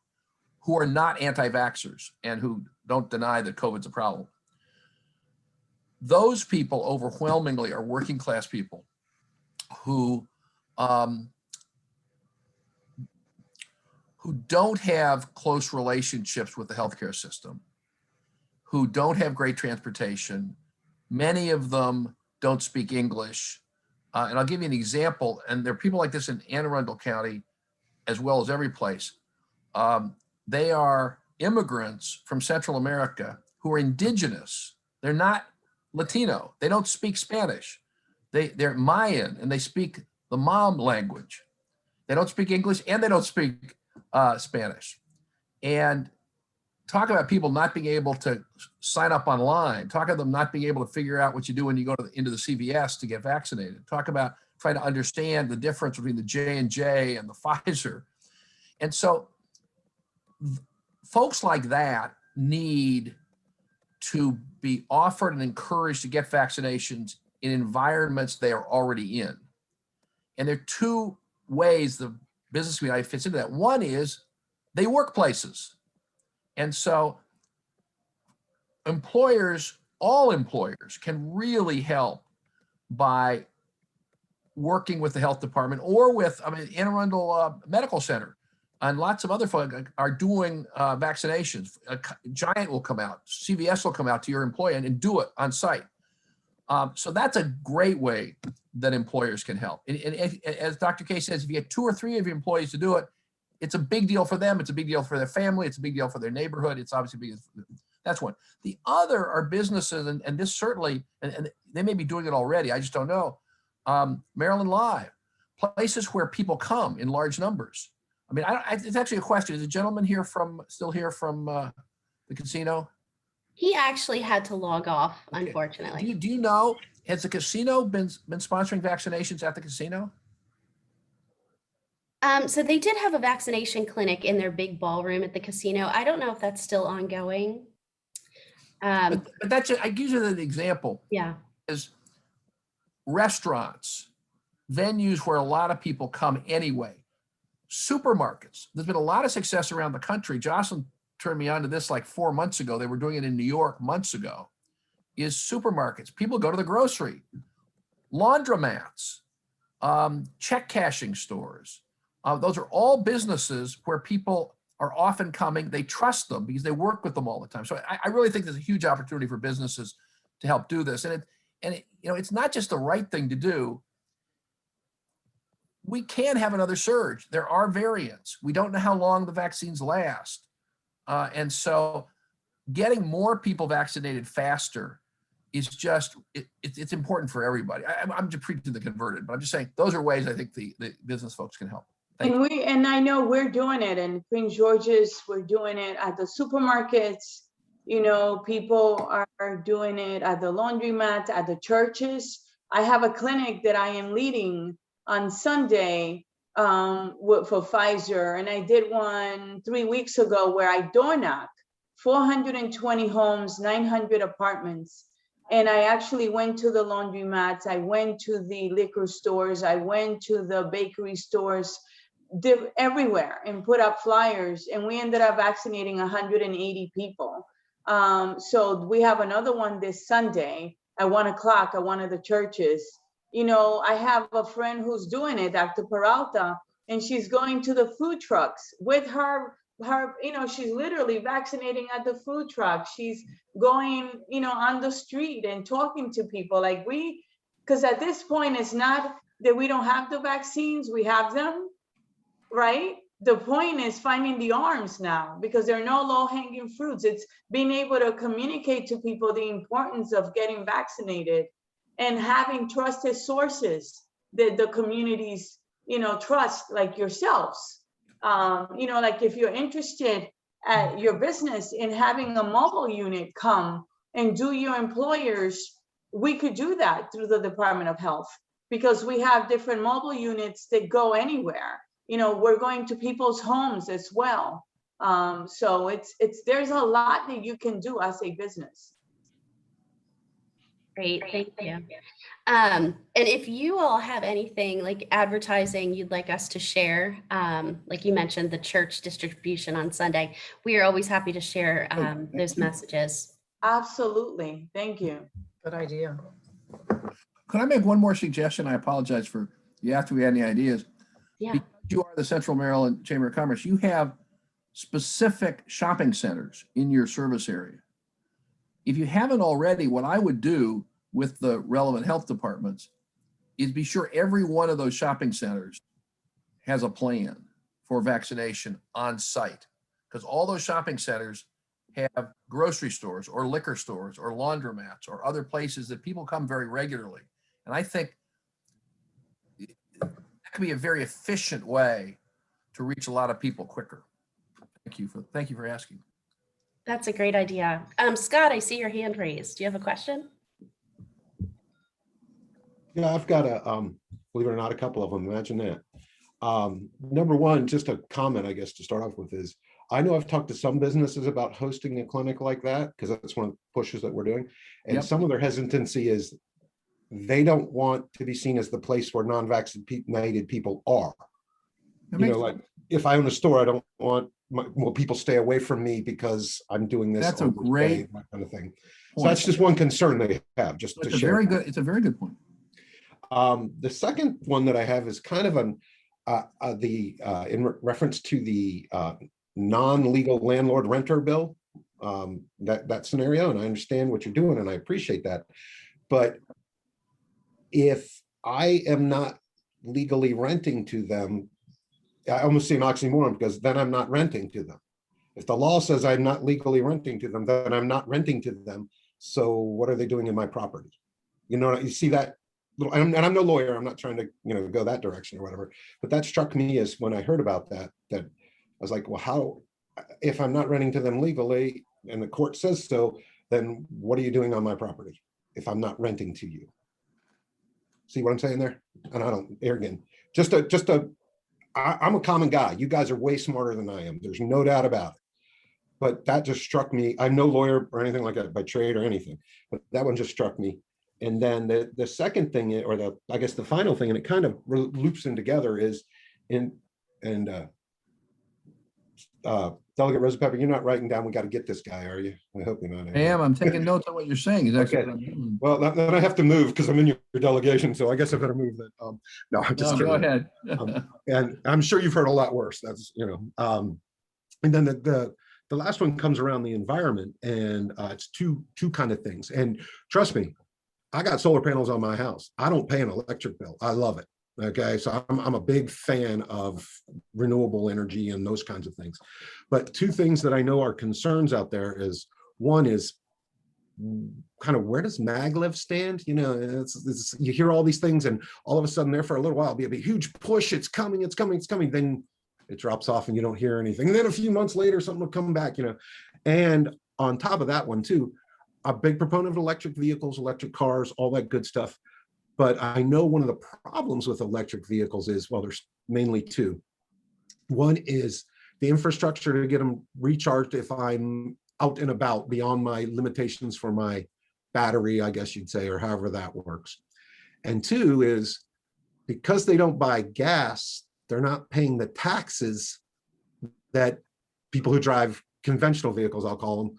who are not anti-vaxxers and who don't deny that COVID's a problem. Those people overwhelmingly are working class people who don't have close relationships with the healthcare system, who don't have great transportation. Many of them don't speak English. And I'll give you an example, and there are people like this in Anne Arundel County, as well as every place. They are immigrants from Central America who are indigenous. They're not Latino. They don't speak Spanish. They're Mayan, and they speak the Mam language. They don't speak English, and they don't speak Spanish. And talk about people not being able to sign up online. Talk about them not being able to figure out what you do when you go into the CVS to get vaccinated. Talk about trying to understand the difference between the J&J and the Pfizer. And so folks like that need to be offered and encouraged to get vaccinations in environments they are already in. And there are 2 ways the business community fits into that. One is they work places. And so all employers can really help by working with the health department or with, Anne Arundel Medical Center and lots of other folks are doing vaccinations. Giant will come out, CVS will come out to your employee and do it on site. So that's a great way that employers can help. And as Dr. K says, if you get 2 or 3 of your employees to do it, it's a big deal for them. It's a big deal for their family. It's a big deal for their neighborhood. It's obviously big. That's one. The other are businesses, and this certainly, and they may be doing it already, I just don't know. Maryland Live, places where people come in large numbers. I mean, it's actually a question. Is a gentleman here still here from the casino? He actually had to log off, Okay. unfortunately. Do you know, has the casino been sponsoring vaccinations at the casino? So they did have a vaccination clinic in their big ballroom at the casino. I don't know if that's still ongoing. But that's, I use it as an example. Yeah. Is restaurants, venues where a lot of people come anyway, supermarkets. There's been a lot of success around the country. Joseline turned me on to this like 4 months ago. They were doing it in New York months ago. Is supermarkets. People go to the grocery, laundromats, check cashing stores. Those are all businesses where people are often coming. They trust them because they work with them all the time. So I really think there's a huge opportunity for businesses to help do this. And it's not just the right thing to do. We can have another surge. There are variants. We don't know how long the vaccines last. And so getting more people vaccinated faster is just, it's important for everybody. I'm just preaching the converted, but I'm just saying those are ways I think the business folks can help. And I know we're doing it in Queen George's, we're doing it at the supermarkets, people are doing it at the laundromats, at the churches. I have a clinic that I am leading on Sunday for Pfizer, and I did one 3 weeks ago where I door knocked 420 homes, 900 apartments. And I actually went to the laundromats, I went to the liquor stores, I went to the bakery stores, everywhere, and put up flyers, and we ended up vaccinating 180 people. So we have another one this Sunday at 1 o'clock at one of the churches. I have a friend who's doing it, Dr. Peralta, and she's going to the food trucks with her, she's literally vaccinating at the food truck. She's going, on the street and talking to people because at this point, it's not that we don't have the vaccines, we have them, right? The point is finding the arms now, because there are no low-hanging fruits. It's being able to communicate to people the importance of getting vaccinated and having trusted sources that the communities, trust, like yourselves. Like if you're interested at your business in having a mobile unit come and do your employers, we could do that through the Department of Health, because we have different mobile units that go anywhere. We're going to people's homes as well. So there's a lot that you can do as a business. Great, thank you. And if you all have anything like advertising you'd like us to share, like you mentioned, the church distribution on Sunday, we are always happy to share those messages. Absolutely, thank you. Good idea. Could I make one more suggestion? I apologize for you after we had any ideas. Yeah. Because you are the Central Maryland Chamber of Commerce, you have specific shopping centers in your service area. If you haven't already, what I would do with the relevant health departments is be sure every one of those shopping centers has a plan for vaccination on site, because all those shopping centers have grocery stores or liquor stores or laundromats or other places that people come very regularly. And I think that could be a very efficient way to reach a lot of people quicker. Thank you for asking. That's a great idea. Scott, I see your hand raised. Do you have a question? Yeah, I've got believe it or not, a couple of them. Imagine that. Number one, just a comment, I guess, to start off with is, I know I've talked to some businesses about hosting a clinic like that, because that's one of the pushes that we're doing. And some of their hesitancy is they don't want to be seen as the place where non-vaccinated people are. Like if I own a store, I don't want people stay away from me because I'm doing this. That's a great kind of thing. point. So that's just one concern they have. Just to share. It's a very good point. The second one that I have is kind of in reference to the non-legal landlord renter bill, that scenario, and I understand what you're doing and I appreciate that. But if I am not legally renting to them, I almost see an oxymoron, because then I'm not renting to them. If the law says I'm not legally renting to them, then I'm not renting to them. So what are they doing in my property? You know, you see that little, and I'm no lawyer. I'm not trying to, go that direction or whatever. But that struck me as when I heard about that I was like, well, how, if I'm not renting to them legally and the court says so, then what are you doing on my property if I'm not renting to you? See what I'm saying there? And I don't, again, I'm a common guy. You guys are way smarter than I am. There's no doubt about it. But that just struck me. I'm no lawyer or anything like that by trade or anything, but that one just struck me. And then the second thing, or I guess the final thing, and it kind of loops in together, is Delegate Rosapepe, you're not writing down, we got to get this guy, are you? I hope you're not. I am. I'm taking notes on what you're saying. Is Okay. what I'm doing. Well, then I have to move because I'm in your delegation, so I guess I better move that. No, I'm just No, kidding. go ahead. And I'm sure you've heard a lot worse. That's, and then the last one comes around the environment, and it's two kind of things. And trust me, I got solar panels on my house. I don't pay an electric bill. I love it. Okay, so I'm a big fan of renewable energy and those kinds of things. But two things that I know are concerns out there is, one is kind of, where does maglev stand? You hear all these things, and all of a sudden there for a little while be a huge push. It's coming, it's coming, it's coming. Then it drops off and you don't hear anything. And then a few months later, something will come back, And on top of that one too, a big proponent of electric vehicles, electric cars, all that good stuff. But I know one of the problems with electric vehicles is, well, there's mainly two. One is the infrastructure to get them recharged if I'm out and about beyond my limitations for my battery, I guess you'd say, or however that works. And two is, because they don't buy gas, they're not paying the taxes that people who drive conventional vehicles, I'll call them,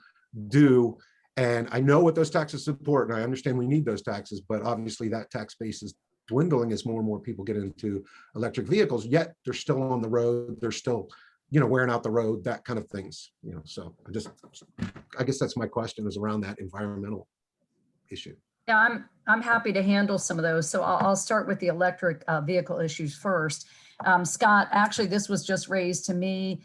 do. And I know what those taxes support, and I understand we need those taxes, but obviously that tax base is dwindling as more and more people get into electric vehicles, yet they're still on the road, they're still, wearing out the road, that kind of things, So I guess that's my question, is around that environmental issue. Yeah, I'm happy to handle some of those. So I'll start with the electric vehicle issues first. Scott, actually, this was just raised to me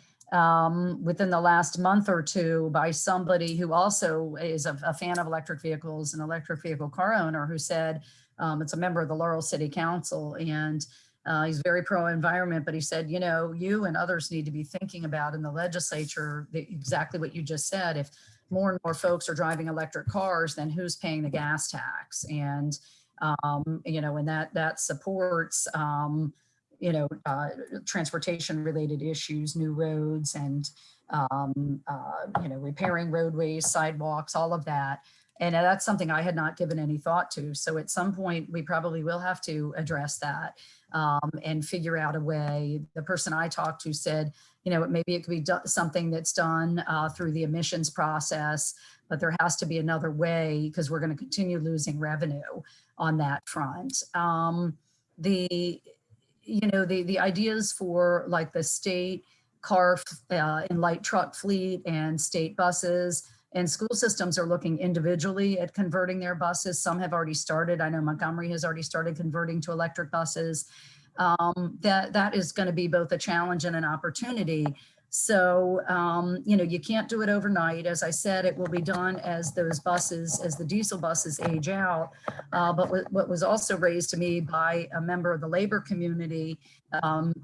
within the last month or two by somebody who also is a fan of electric vehicles, an electric vehicle car owner, who said, it's a member of the Laurel City Council, and he's very pro-environment, but he said, you and others need to be thinking about in the legislature exactly what you just said. If more and more folks are driving electric cars, then who's paying the gas tax? And, and that supports, transportation related issues, new roads, and, repairing roadways, sidewalks, all of that. And that's something I had not given any thought to. So at some point, we probably will have to address that and figure out a way. The person I talked to said, maybe it could be something that's done through the emissions process, but there has to be another way, because we're going to continue losing revenue on that front. The ideas for like the state car and light truck fleet and state buses and school systems are looking individually at converting their buses. Some have already started. I know Montgomery has already started converting to electric buses. That is going to be both a challenge and an opportunity. So, you can't do it overnight. As I said, it will be done as those buses, as the diesel buses age out. But what was also raised to me by a member of the labor community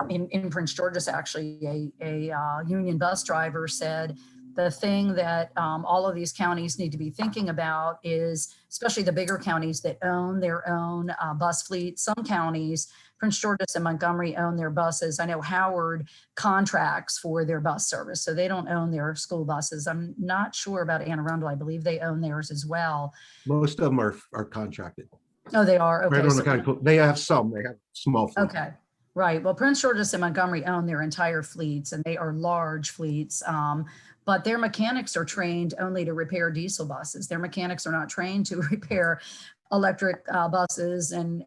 in Prince George's, actually, a union bus driver said, the thing that all of these counties need to be thinking about is, especially the bigger counties that own their own bus fleet. Some counties, Prince George's and Montgomery, own their buses. I know Howard contracts for their bus service, so they don't own their school buses. I'm not sure about Anne Arundel. I believe they own theirs as well. Most of them are contracted. Oh, they are? Okay. They have some, they have small fleets. Okay. Right. Well, Prince George's and Montgomery own their entire fleets, and they are large fleets. But their mechanics are trained only to repair diesel buses. Their mechanics are not trained to repair electric buses. And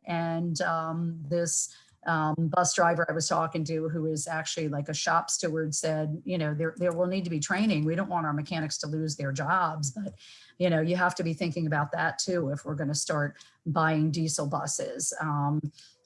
this bus driver I was talking to, who is actually like a shop steward, said, there will need to be training. We don't want our mechanics to lose their jobs, but you have to be thinking about that too if we're going to start buying diesel buses.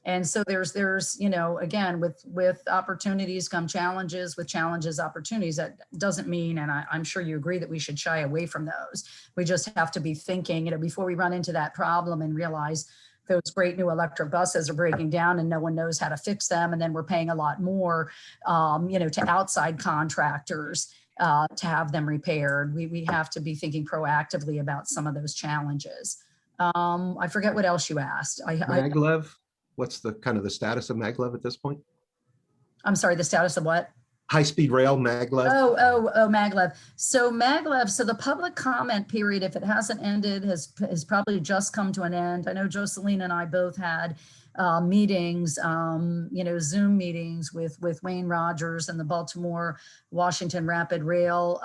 And so there's, you know, again, with opportunities come challenges, with challenges, opportunities. That doesn't mean, and I'm sure you agree, that we should shy away from those. We just have to be thinking, you know, before we run into that problem and realize those great new electric buses are breaking down and no one knows how to fix them. And then we're paying a lot more, you know, to outside contractors to have them repaired. We have to be thinking proactively about some of those challenges. I forget what else you asked. Maglev, what's the kind of the status of Maglev at this point? I'm sorry, the status of what? High-speed rail, Maglev? Maglev. So Maglev, so the public comment period, if it hasn't ended, has probably just come to an end. I know Joseline and I both had meetings, you know, Zoom meetings with Wayne Rogers and the Baltimore Washington Rapid Rail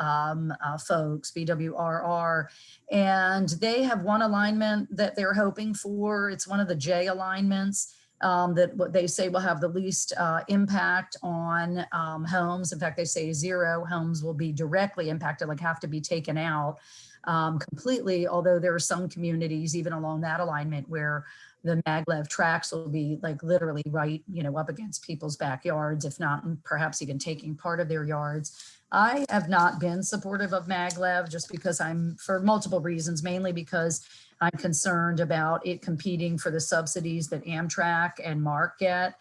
folks, BWRR, and they have one alignment that they're hoping for. It's one of the J alignments. That what they say will have the least impact on homes. In fact, they say 0 homes will be directly impacted, like have to be taken out completely. Although there are some communities, even along that alignment, where the maglev tracks will be like literally right, you know, up against people's backyards, if not perhaps even taking part of their yards. I have not been supportive of maglev just because for multiple reasons, mainly because I'm concerned about it competing for the subsidies that Amtrak and MARC get.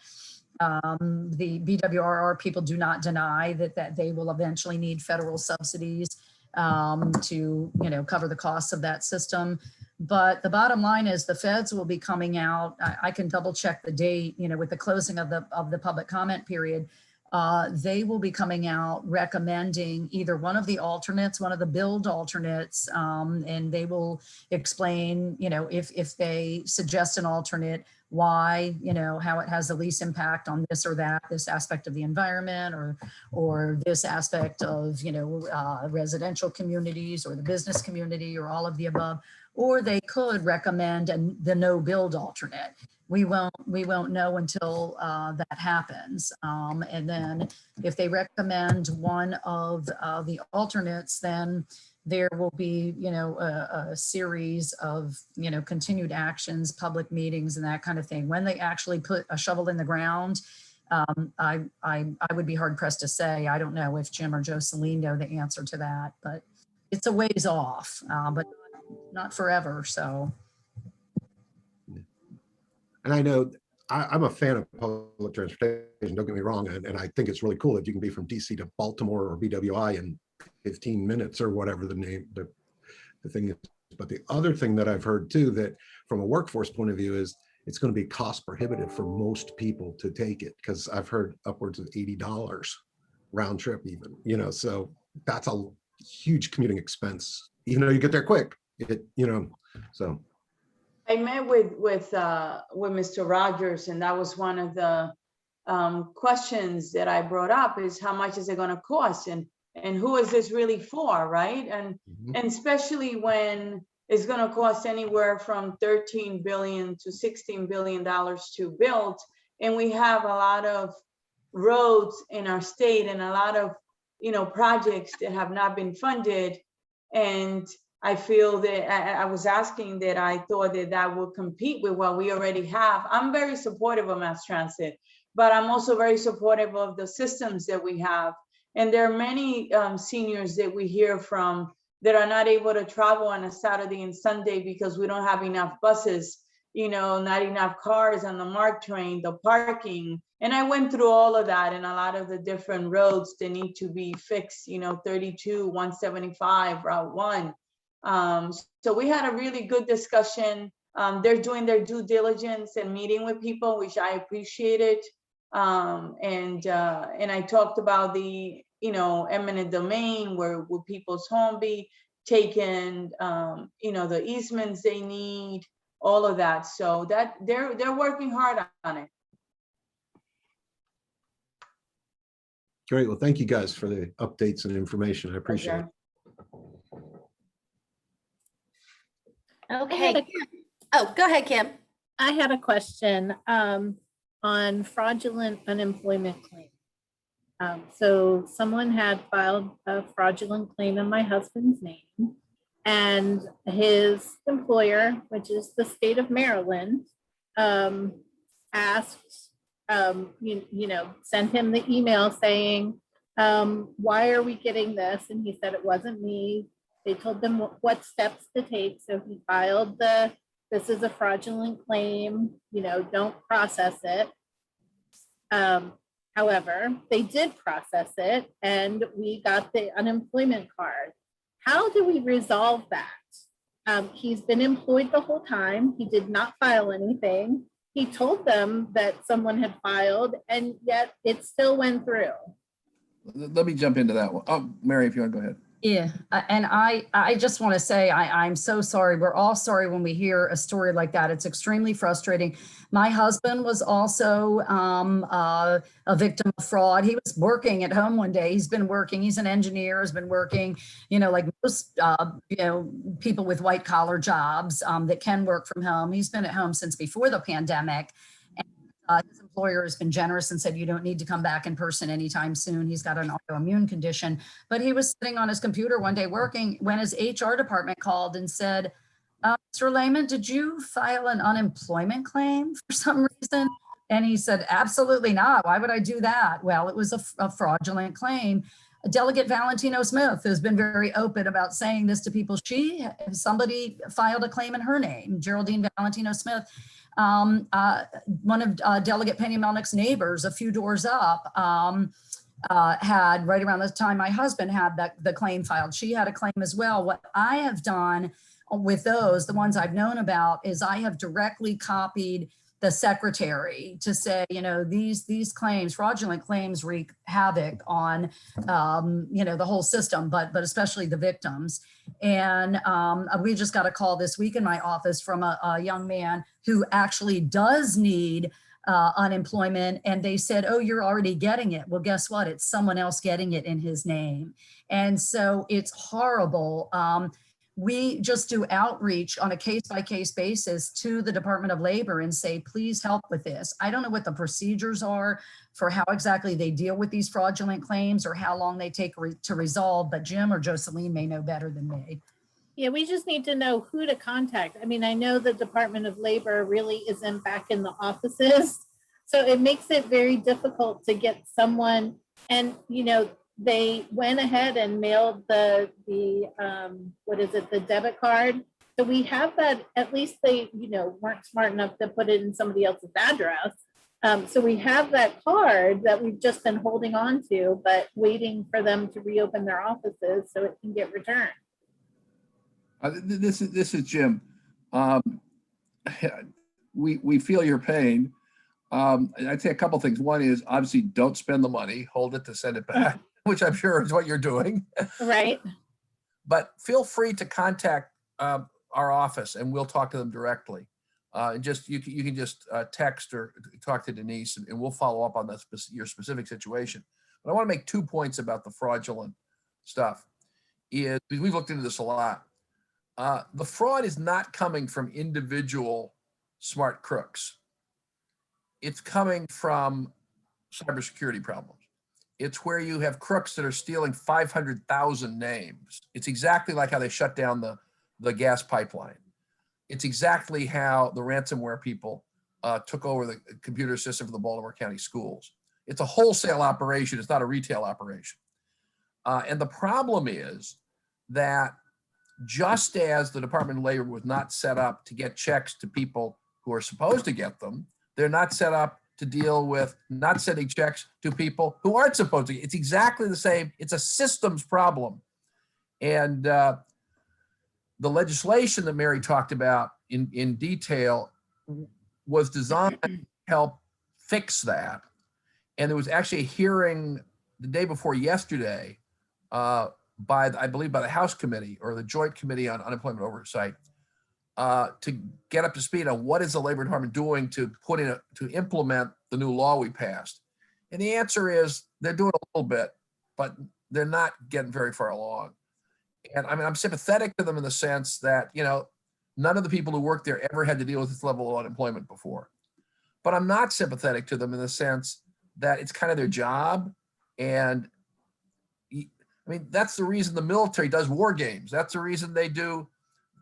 The BWRR people do not deny that they will eventually need federal subsidies to, you know, cover the costs of that system. But the bottom line is the feds will be coming out. I can double check the date, you know, with the closing of the public comment period. They will be coming out recommending either one of the alternates, one of the build alternates, and they will explain, you know, if they suggest an alternate, why, you know, how it has the least impact on this or that, this aspect of the environment, or this aspect of, you know, residential communities or the business community or all of the above. Or they could recommend the no build alternate. We won't know until that happens. And then if they recommend one of the alternates, then there will be, you know, a series of, you know, continued actions, public meetings and that kind of thing. When they actually put a shovel in the ground, I would be hard pressed to say. I don't know if Jim or Joseline know the answer to that, but it's a ways off, but not forever. So. And I know I'm a fan of public transportation, don't get me wrong, and I think it's really cool that you can be from DC to Baltimore or BWI in 15 minutes or whatever the thing is. But the other thing that I've heard too, that from a workforce point of view, is it's going to be cost prohibitive for most people to take it, because I've heard upwards of $80 round trip even, you know, so that's a huge commuting expense, even though you get there quick, you know, so. I met with Mr. Rogers, and that was one of the questions that I brought up, is how much is it going to cost, and who is this really for, right? And especially when it's going to cost anywhere from $13 billion to $16 billion to build, and we have a lot of roads in our state and a lot of, you know, projects that have not been funded. And I feel that I was asking that I thought that would compete with what we already have. I'm very supportive of mass transit, but I'm also very supportive of the systems that we have. And there are many seniors that we hear from that are not able to travel on a Saturday and Sunday because we don't have enough buses, you know, not enough cars on the MARC train, the parking. And I went through all of that and a lot of the different roads that need to be fixed, you know, 32, 175, Route 1. So we had a really good discussion. They're doing their due diligence and meeting with people, which I appreciated. And I talked about the, you know, eminent domain, where will people's home be taken, you know, the easements they need, all of that. So that they're working hard on it. Great. Well, thank you guys for the updates and information. I appreciate it. Okay. Oh, go ahead, Kim. I had a question on fraudulent unemployment claim. So someone had filed a fraudulent claim in my husband's name, and his employer, which is the state of Maryland, asked, sent him the email saying, why are we getting this? And he said it wasn't me. They told them what steps to take. So he filed this is a fraudulent claim, don't process it. However, they did process it and we got the unemployment card. How do we resolve that? He's been employed the whole time. He did not file anything. He told them that someone had filed and yet it still went through. Let me jump into that one. Oh, Mary, if you want to go ahead. Yeah, and I just want to say I'm so sorry. We're all sorry when we hear a story like that. It's extremely frustrating. My husband was also a victim of fraud. He was working at home one day. He's been working. He's an engineer. Has been working. Like most people with white collar jobs that can work from home. He's been at home since before the pandemic. His employer has been generous and said, you don't need to come back in person anytime soon. He's got an autoimmune condition, but he was sitting on his computer one day working when his HR department called and said, Mr. Lehman, did you file an unemployment claim for some reason? And he said, absolutely not. Why would I do that? Well, it was a fraudulent claim. Delegate Valentino Smith has been very open about saying this to people. Somebody filed a claim in her name, Geraldine Valentino Smith. One of Delegate Peña-Melnyk's neighbors a few doors up had, right around the time my husband had the claim filed, she had a claim as well. What I have done with those, the ones I've known about, is I have directly copied the secretary to say, these claims, fraudulent claims, wreak havoc on, the whole system, but especially the victims. And we just got a call this week in my office from a young man who actually does need unemployment. And they said, oh, you're already getting it. Well, guess what? It's someone else getting it in his name. And so it's horrible. We just do outreach on a case-by-case basis to the Department of Labor and say, please help with this. I don't know what the procedures are for how exactly they deal with these fraudulent claims or how long they take to resolve, but Jim or Joseline may know better than me. Yeah, we just need to know who to contact. I mean, I know the Department of Labor really isn't back in the offices, so it makes it very difficult to get someone. And, they went ahead and mailed the debit card. So we have that. At least they, weren't smart enough to put it in somebody else's address. So we have that card that we've just been holding on to, but waiting for them to reopen their offices so it can get returned. This is Jim. We feel your pain. I'd say a couple things. One is obviously don't spend the money, hold it to send it back, which I'm sure is what you're doing. Right. But feel free to contact our office and we'll talk to them directly. You can just text or talk to Denise and we'll follow up on your specific situation. But I want to make 2 points about the fraudulent stuff. Because we've looked into this a lot. The fraud is not coming from individual smart crooks. It's coming from cybersecurity problems. It's where you have crooks that are stealing 500,000 names. It's exactly like how they shut down the gas pipeline. It's exactly how the ransomware people took over the computer system for the Baltimore County schools. It's a wholesale operation. It's not a retail operation. And the problem is that just as the Department of Labor was not set up to get checks to people who are supposed to get them, they're not set up to deal with not sending checks to people who aren't supposed to. It's exactly the same. It's a systems problem. And the legislation that Mary talked about in detail was designed to help fix that. And there was actually a hearing the day before yesterday I believe by the House Committee or the Joint Committee on Unemployment Oversight to get up to speed on what is the Labor Department doing to implement the new law we passed. And the answer is they're doing a little bit, but they're not getting very far along. And I mean, I'm sympathetic to them in the sense that, none of the people who work there ever had to deal with this level of unemployment before. But I'm not sympathetic to them in the sense that it's kind of their job. And I mean, that's the reason the military does war games. That's the reason they do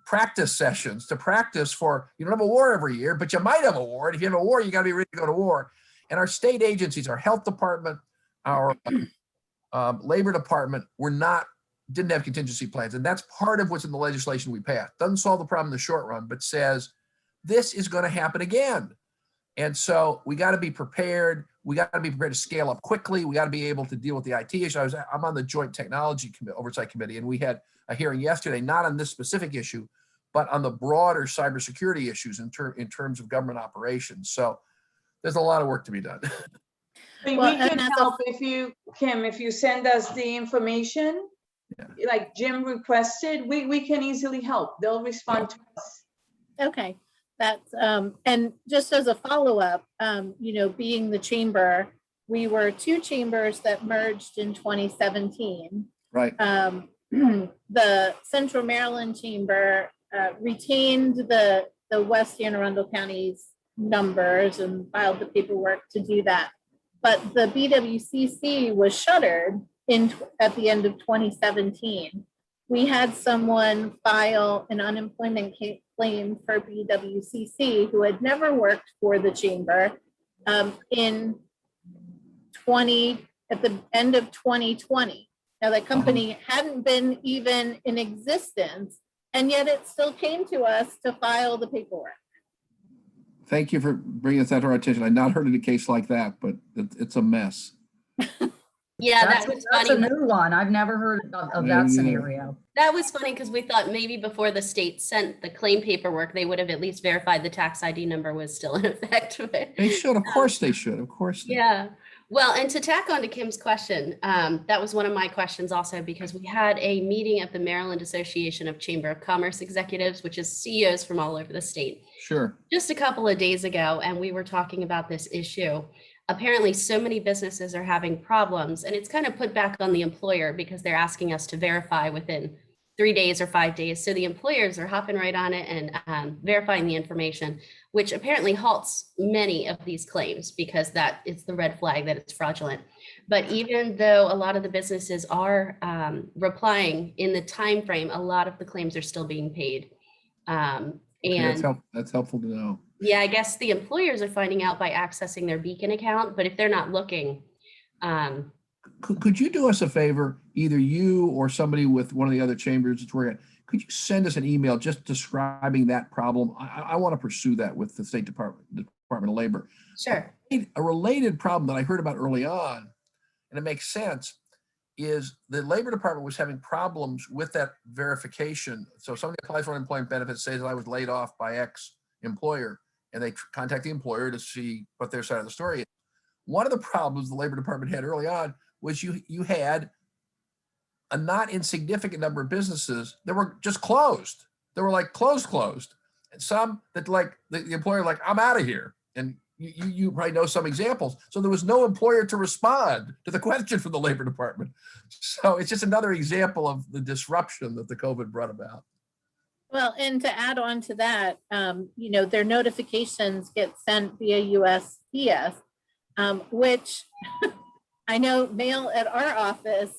practice sessions to practice for, you don't have a war every year, but you might have a war. And if you have a war, you got to be ready to go to war. And our state agencies, our health department, our labor department, didn't have contingency plans. And that's part of what's in the legislation we passed. Doesn't solve the problem in the short run, but says this is going to happen again. And so we got to be prepared. We got to be prepared to scale up quickly. We got to be able to deal with the IT issue. I'm on the Joint Technology Oversight Committee, and we had a hearing yesterday, not on this specific issue, but on the broader cybersecurity issues in terms of government operations. So there's a lot of work to be done. We can help if you, Kim, if you send us the information, like Jim requested, we can easily help. They'll respond to us. Okay, that's, and just as a follow-up, you know, being the chamber, we were 2 chambers that merged in 2017. Right. The Central Maryland Chamber retained the West Anne Arundel County's numbers and filed the paperwork to do that. But the BWCC was shuttered at the end of 2017. We had someone file an unemployment claim for BWCC who had never worked for the chamber at the end of 2020. Now the company hadn't been even in existence, and yet it still came to us to file the paperwork. Thank you for bringing that to our attention. I've not heard of a case like that, but it's a mess. Yeah, That's a new one. I've never heard of that scenario. That was funny because we thought maybe before the state sent the claim paperwork, they would have at least verified the tax ID number was still in effect. They should, of course they should, of course. Yeah. Well, and to tack on to Kim's question, that was one of my questions also, because we had a meeting at the Maryland Association of Chamber of Commerce Executives, which is CEOs from all over the state. Sure. Just a couple of days ago, and we were talking about this issue. Apparently, so many businesses are having problems, and it's kind of put back on the employer because they're asking us to verify within 3 days or 5 days. So the employers are hopping right on it and verifying the information, which apparently halts many of these claims because that is the red flag that it's fraudulent. But even though a lot of the businesses are replying in the time frame, a lot of the claims are still being paid. Okay, that's helpful to know. Yeah, I guess the employers are finding out by accessing their Beacon account, but if they're not looking. Could you do us a favor, either you or somebody with one of the other chambers that's working, could you send us an email just describing that problem? I want to pursue that with the State Department of Labor. Sure. A related problem that I heard about early on, and it makes sense, is the Labor Department was having problems with that verification. So somebody applies for unemployment benefits, says I was laid off by X employer, and they contact the employer to see what their side of the story is. One of the problems the Labor Department had early on was you had a not insignificant number of businesses that were just closed. They were like closed. And some that like the employer like, I'm out of here. And you probably know some examples. So there was no employer to respond to the question from the Labor Department. So it's just another example of the disruption that the COVID brought about. Well, and to add on to that, you know, their notifications get sent via USPS, which I know mail at our office,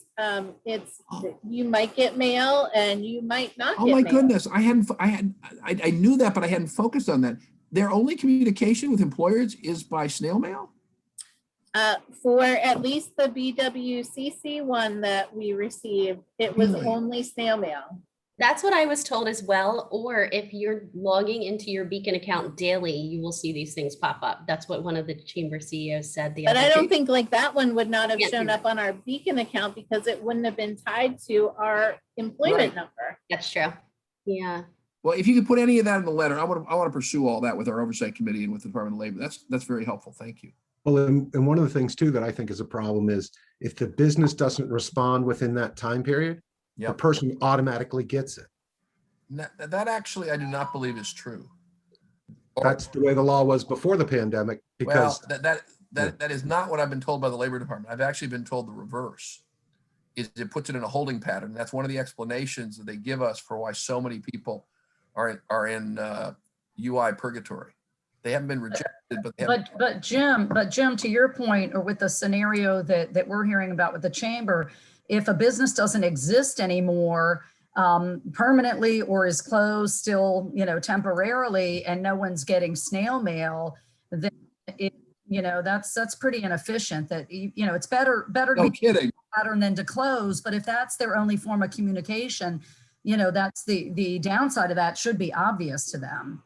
you might get mail and you might not get mail. Oh my goodness, I knew that, but I hadn't focused on that. Their only communication with employers is by snail mail? For at least the BWCC one that we received, it was only snail mail. That's what I was told as well. Or if you're logging into your Beacon account daily, you will see these things pop up. That's what one of the chamber CEOs said the other day. But I don't think like that one would not have shown up on our Beacon account because it wouldn't have been tied to our employment number. That's true. Yeah. Well, if you could put any of that in the letter, I want to pursue all that with our Oversight Committee and with the Department of Labor. That's very helpful. Thank you. Well, and one of the things too that I think is a problem is if the business doesn't respond within that time period, the person automatically gets it. That actually, I do not believe is true. That's the way the law was before the pandemic. Because that is not what I've been told by the Labor Department. I've actually been told the reverse. It puts it in a holding pattern. That's one of the explanations that they give us for why so many people are in UI purgatory. They haven't been rejected, but Jim, to your point, or with the scenario that we're hearing about with the chamber, if a business doesn't exist anymore, permanently or is closed still, temporarily, and no one's getting snail mail, then it, that's pretty inefficient. That, it's better to No be kidding. pattern than to close. But if that's their only form of communication, that's the downside of that. Should be obvious to them.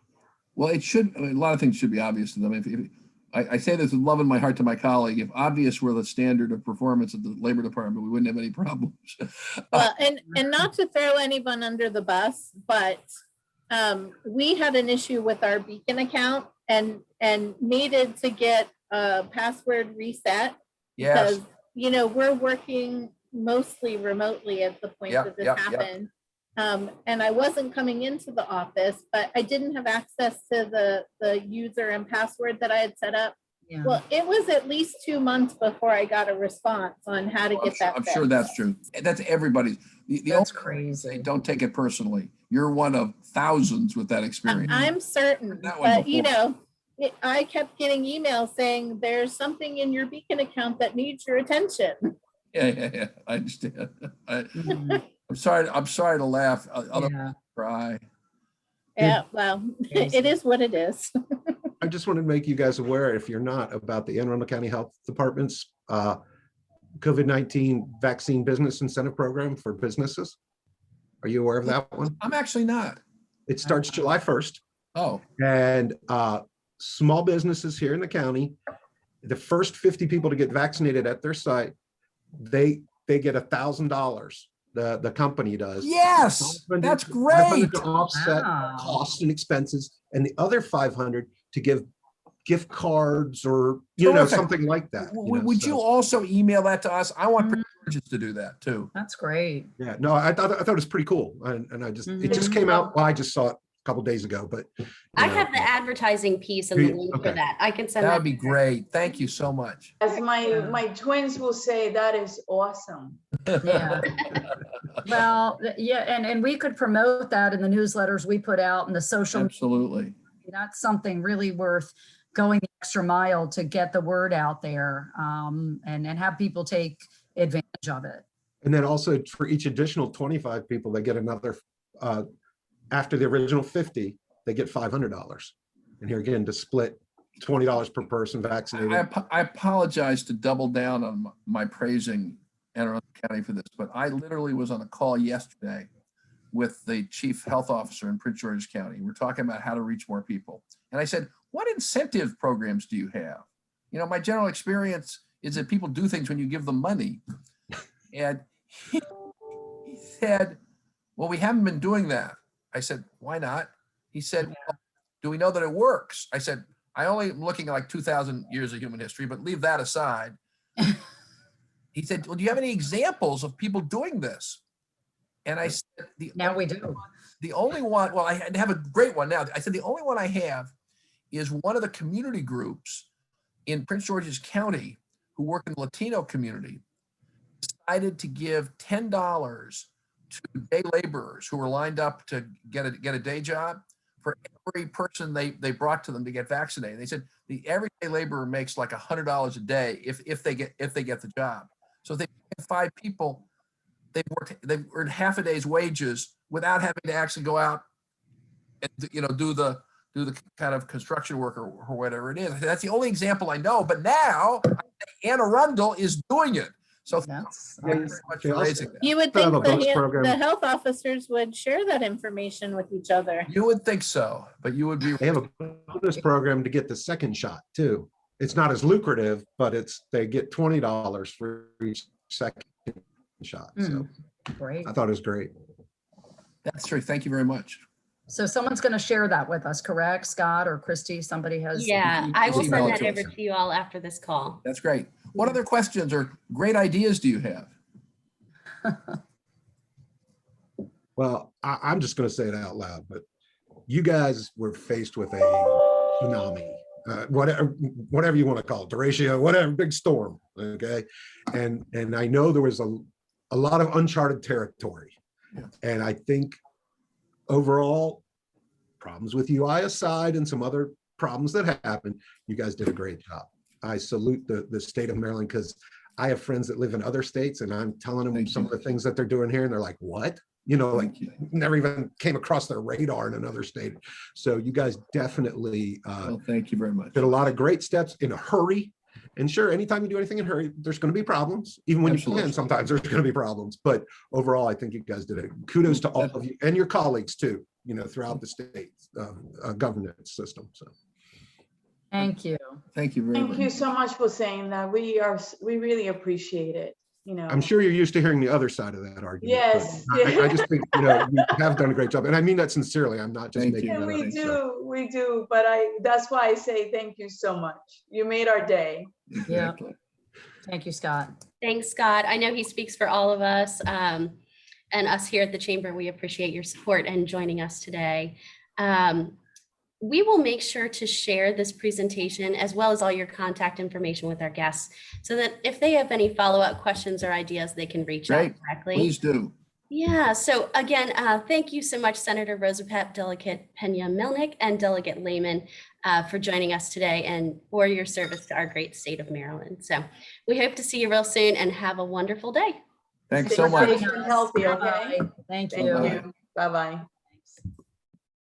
Well, it should, a lot of things should be obvious to them. If I say this with love in my heart to my colleague, if obvious were the standard of performance of the Labor Department, we wouldn't have any problems. Well, and not to throw anyone under the bus, but we had an issue with our Beacon account and needed to get a password reset. Yes. Because, we're working mostly remotely at the point that this happened. And I wasn't coming into the office, but I didn't have access to the user and password that I had set up. Yeah. Well, it was at least 2 months before I got a response on how to get that I'm fixed. sure that's true. That's everybody's. That's crazy. Don't take it personally. You're one of thousands with that experience. I'm certain, That one but I kept getting emails saying there's something in your Beacon account that needs your attention. Yeah. I understand. I'm sorry to laugh. I'll cry. Yeah, well, it is what it is. I just wanted to make you guys aware, if you're not, about the Anne Arundel County Health Department's COVID-19 vaccine business incentive program for businesses. Are you aware of that one? I'm actually not. It starts July 1st. Oh. And small businesses here in the county, the first 50 people to get vaccinated at their site, they get $1,000. The company does. Yes, that's great. To offset costs and expenses, and the other 500 to give gift cards or something like that. Would you also email that to us? I want Prince George's to do that too. That's great. Yeah, no, I thought it was pretty cool, and I just it just came out. Well, I just saw it a couple days ago, but I have the advertising piece and the link for that. I can send that. That would be great. Thank you so much. As my twins will say, that is awesome. Yeah. Well, yeah, and we could promote that in the newsletters we put out and the social. Absolutely. That's something really worth going the extra mile to get the word out there, and have people take advantage of it. And then also for each additional 25 people, they get another, after the original 50, they get $500. And here again, to split $20 per person vaccinated. I apologize to double down on my praising Anne Arundel County for this, but I literally was on a call yesterday with the chief health officer in Prince George's County. We're talking about how to reach more people. And I said, what incentive programs do you have? My general experience is that people do things when you give them money. And he said, well, we haven't been doing that. I said, why not? He said, well, do we know that it works? I said, I only am looking at like 2,000 years of human history, but leave that aside. He said, well, do you have any examples of people doing this? And I said, now we do. The only one, well, I have a great one now. I said, the only one I have is one of the community groups in Prince George's County who work in the Latino community decided to give $10 to day laborers who were lined up to get a day job for every person they brought to them to get vaccinated. They said the everyday laborer makes like $100 a day if they get the job. So if they get 5 people, they've earned half a day's wages without having to actually go out and do the kind of construction work or whatever it is. That's the only example I know. But now Anne Arundel is doing it. So that's thank you very much for raising that. You would think the health officers would share that information with each other. You would think so, but you would be. They have a bonus program to get the second shot too. It's not as lucrative, but they get $20 for each second shot. So great. I thought it was great. That's true. Thank you very much. So someone's going to share that with us, correct? Scott or Christy, somebody has. Yeah, I will send that over us. to you all after this call. That's great. What other questions or great ideas do you have? Well, I'm just going to say it out loud, but you guys were faced with a tsunami, whatever you want to call it, derecho, whatever, big storm, okay? And I know there was a lot of uncharted territory. Yeah. And I think overall, problems with UI aside and some other problems that happened, you guys did a great job. I salute the state of Maryland because I have friends that live in other states, and I'm telling them Thank some you. of the things that they're doing here, and they're like, what? You know, like Thank you. never even came across their radar in another state. So you guys definitely Well, thank you very much. did a lot of great steps in a hurry. And sure, anytime you do anything in a hurry, there's going to be problems. Even when Absolutely. you plan, sometimes there's going to be problems. But overall, I think you guys did it. Kudos to all of you and your colleagues too, you know, throughout the state governance system. So Thank you. Thank you very Thank much. you so much for saying that. We really appreciate it, you know. I'm sure you're used to hearing the other side of that argument. but Yes. I just think, you know, you have done a great job. And I mean that sincerely. I'm not just Thank making you. that And up. we So, we do, but that's why I say thank you so much. You made our day. Exactly. Thank you, Scott. Thanks, Scott. I know he speaks for all of us, and us here at the Chamber. We appreciate your support and joining us today. We will make sure to share this presentation as well as all your contact information with our guests so that if they have any follow-up questions or ideas, they can reach out Great. directly. Please do. Yeah, so again, thank you so much, Senator Rosapep, Delegate Peña-Melnyk, and Delegate Lehman for joining us today and for your service to our great state of Maryland. So we hope to see you real soon and have a wonderful day. Thanks Stay so much. safe and healthy, okay? Bye. Thank Thank you. Bye-bye. you. Bye-bye.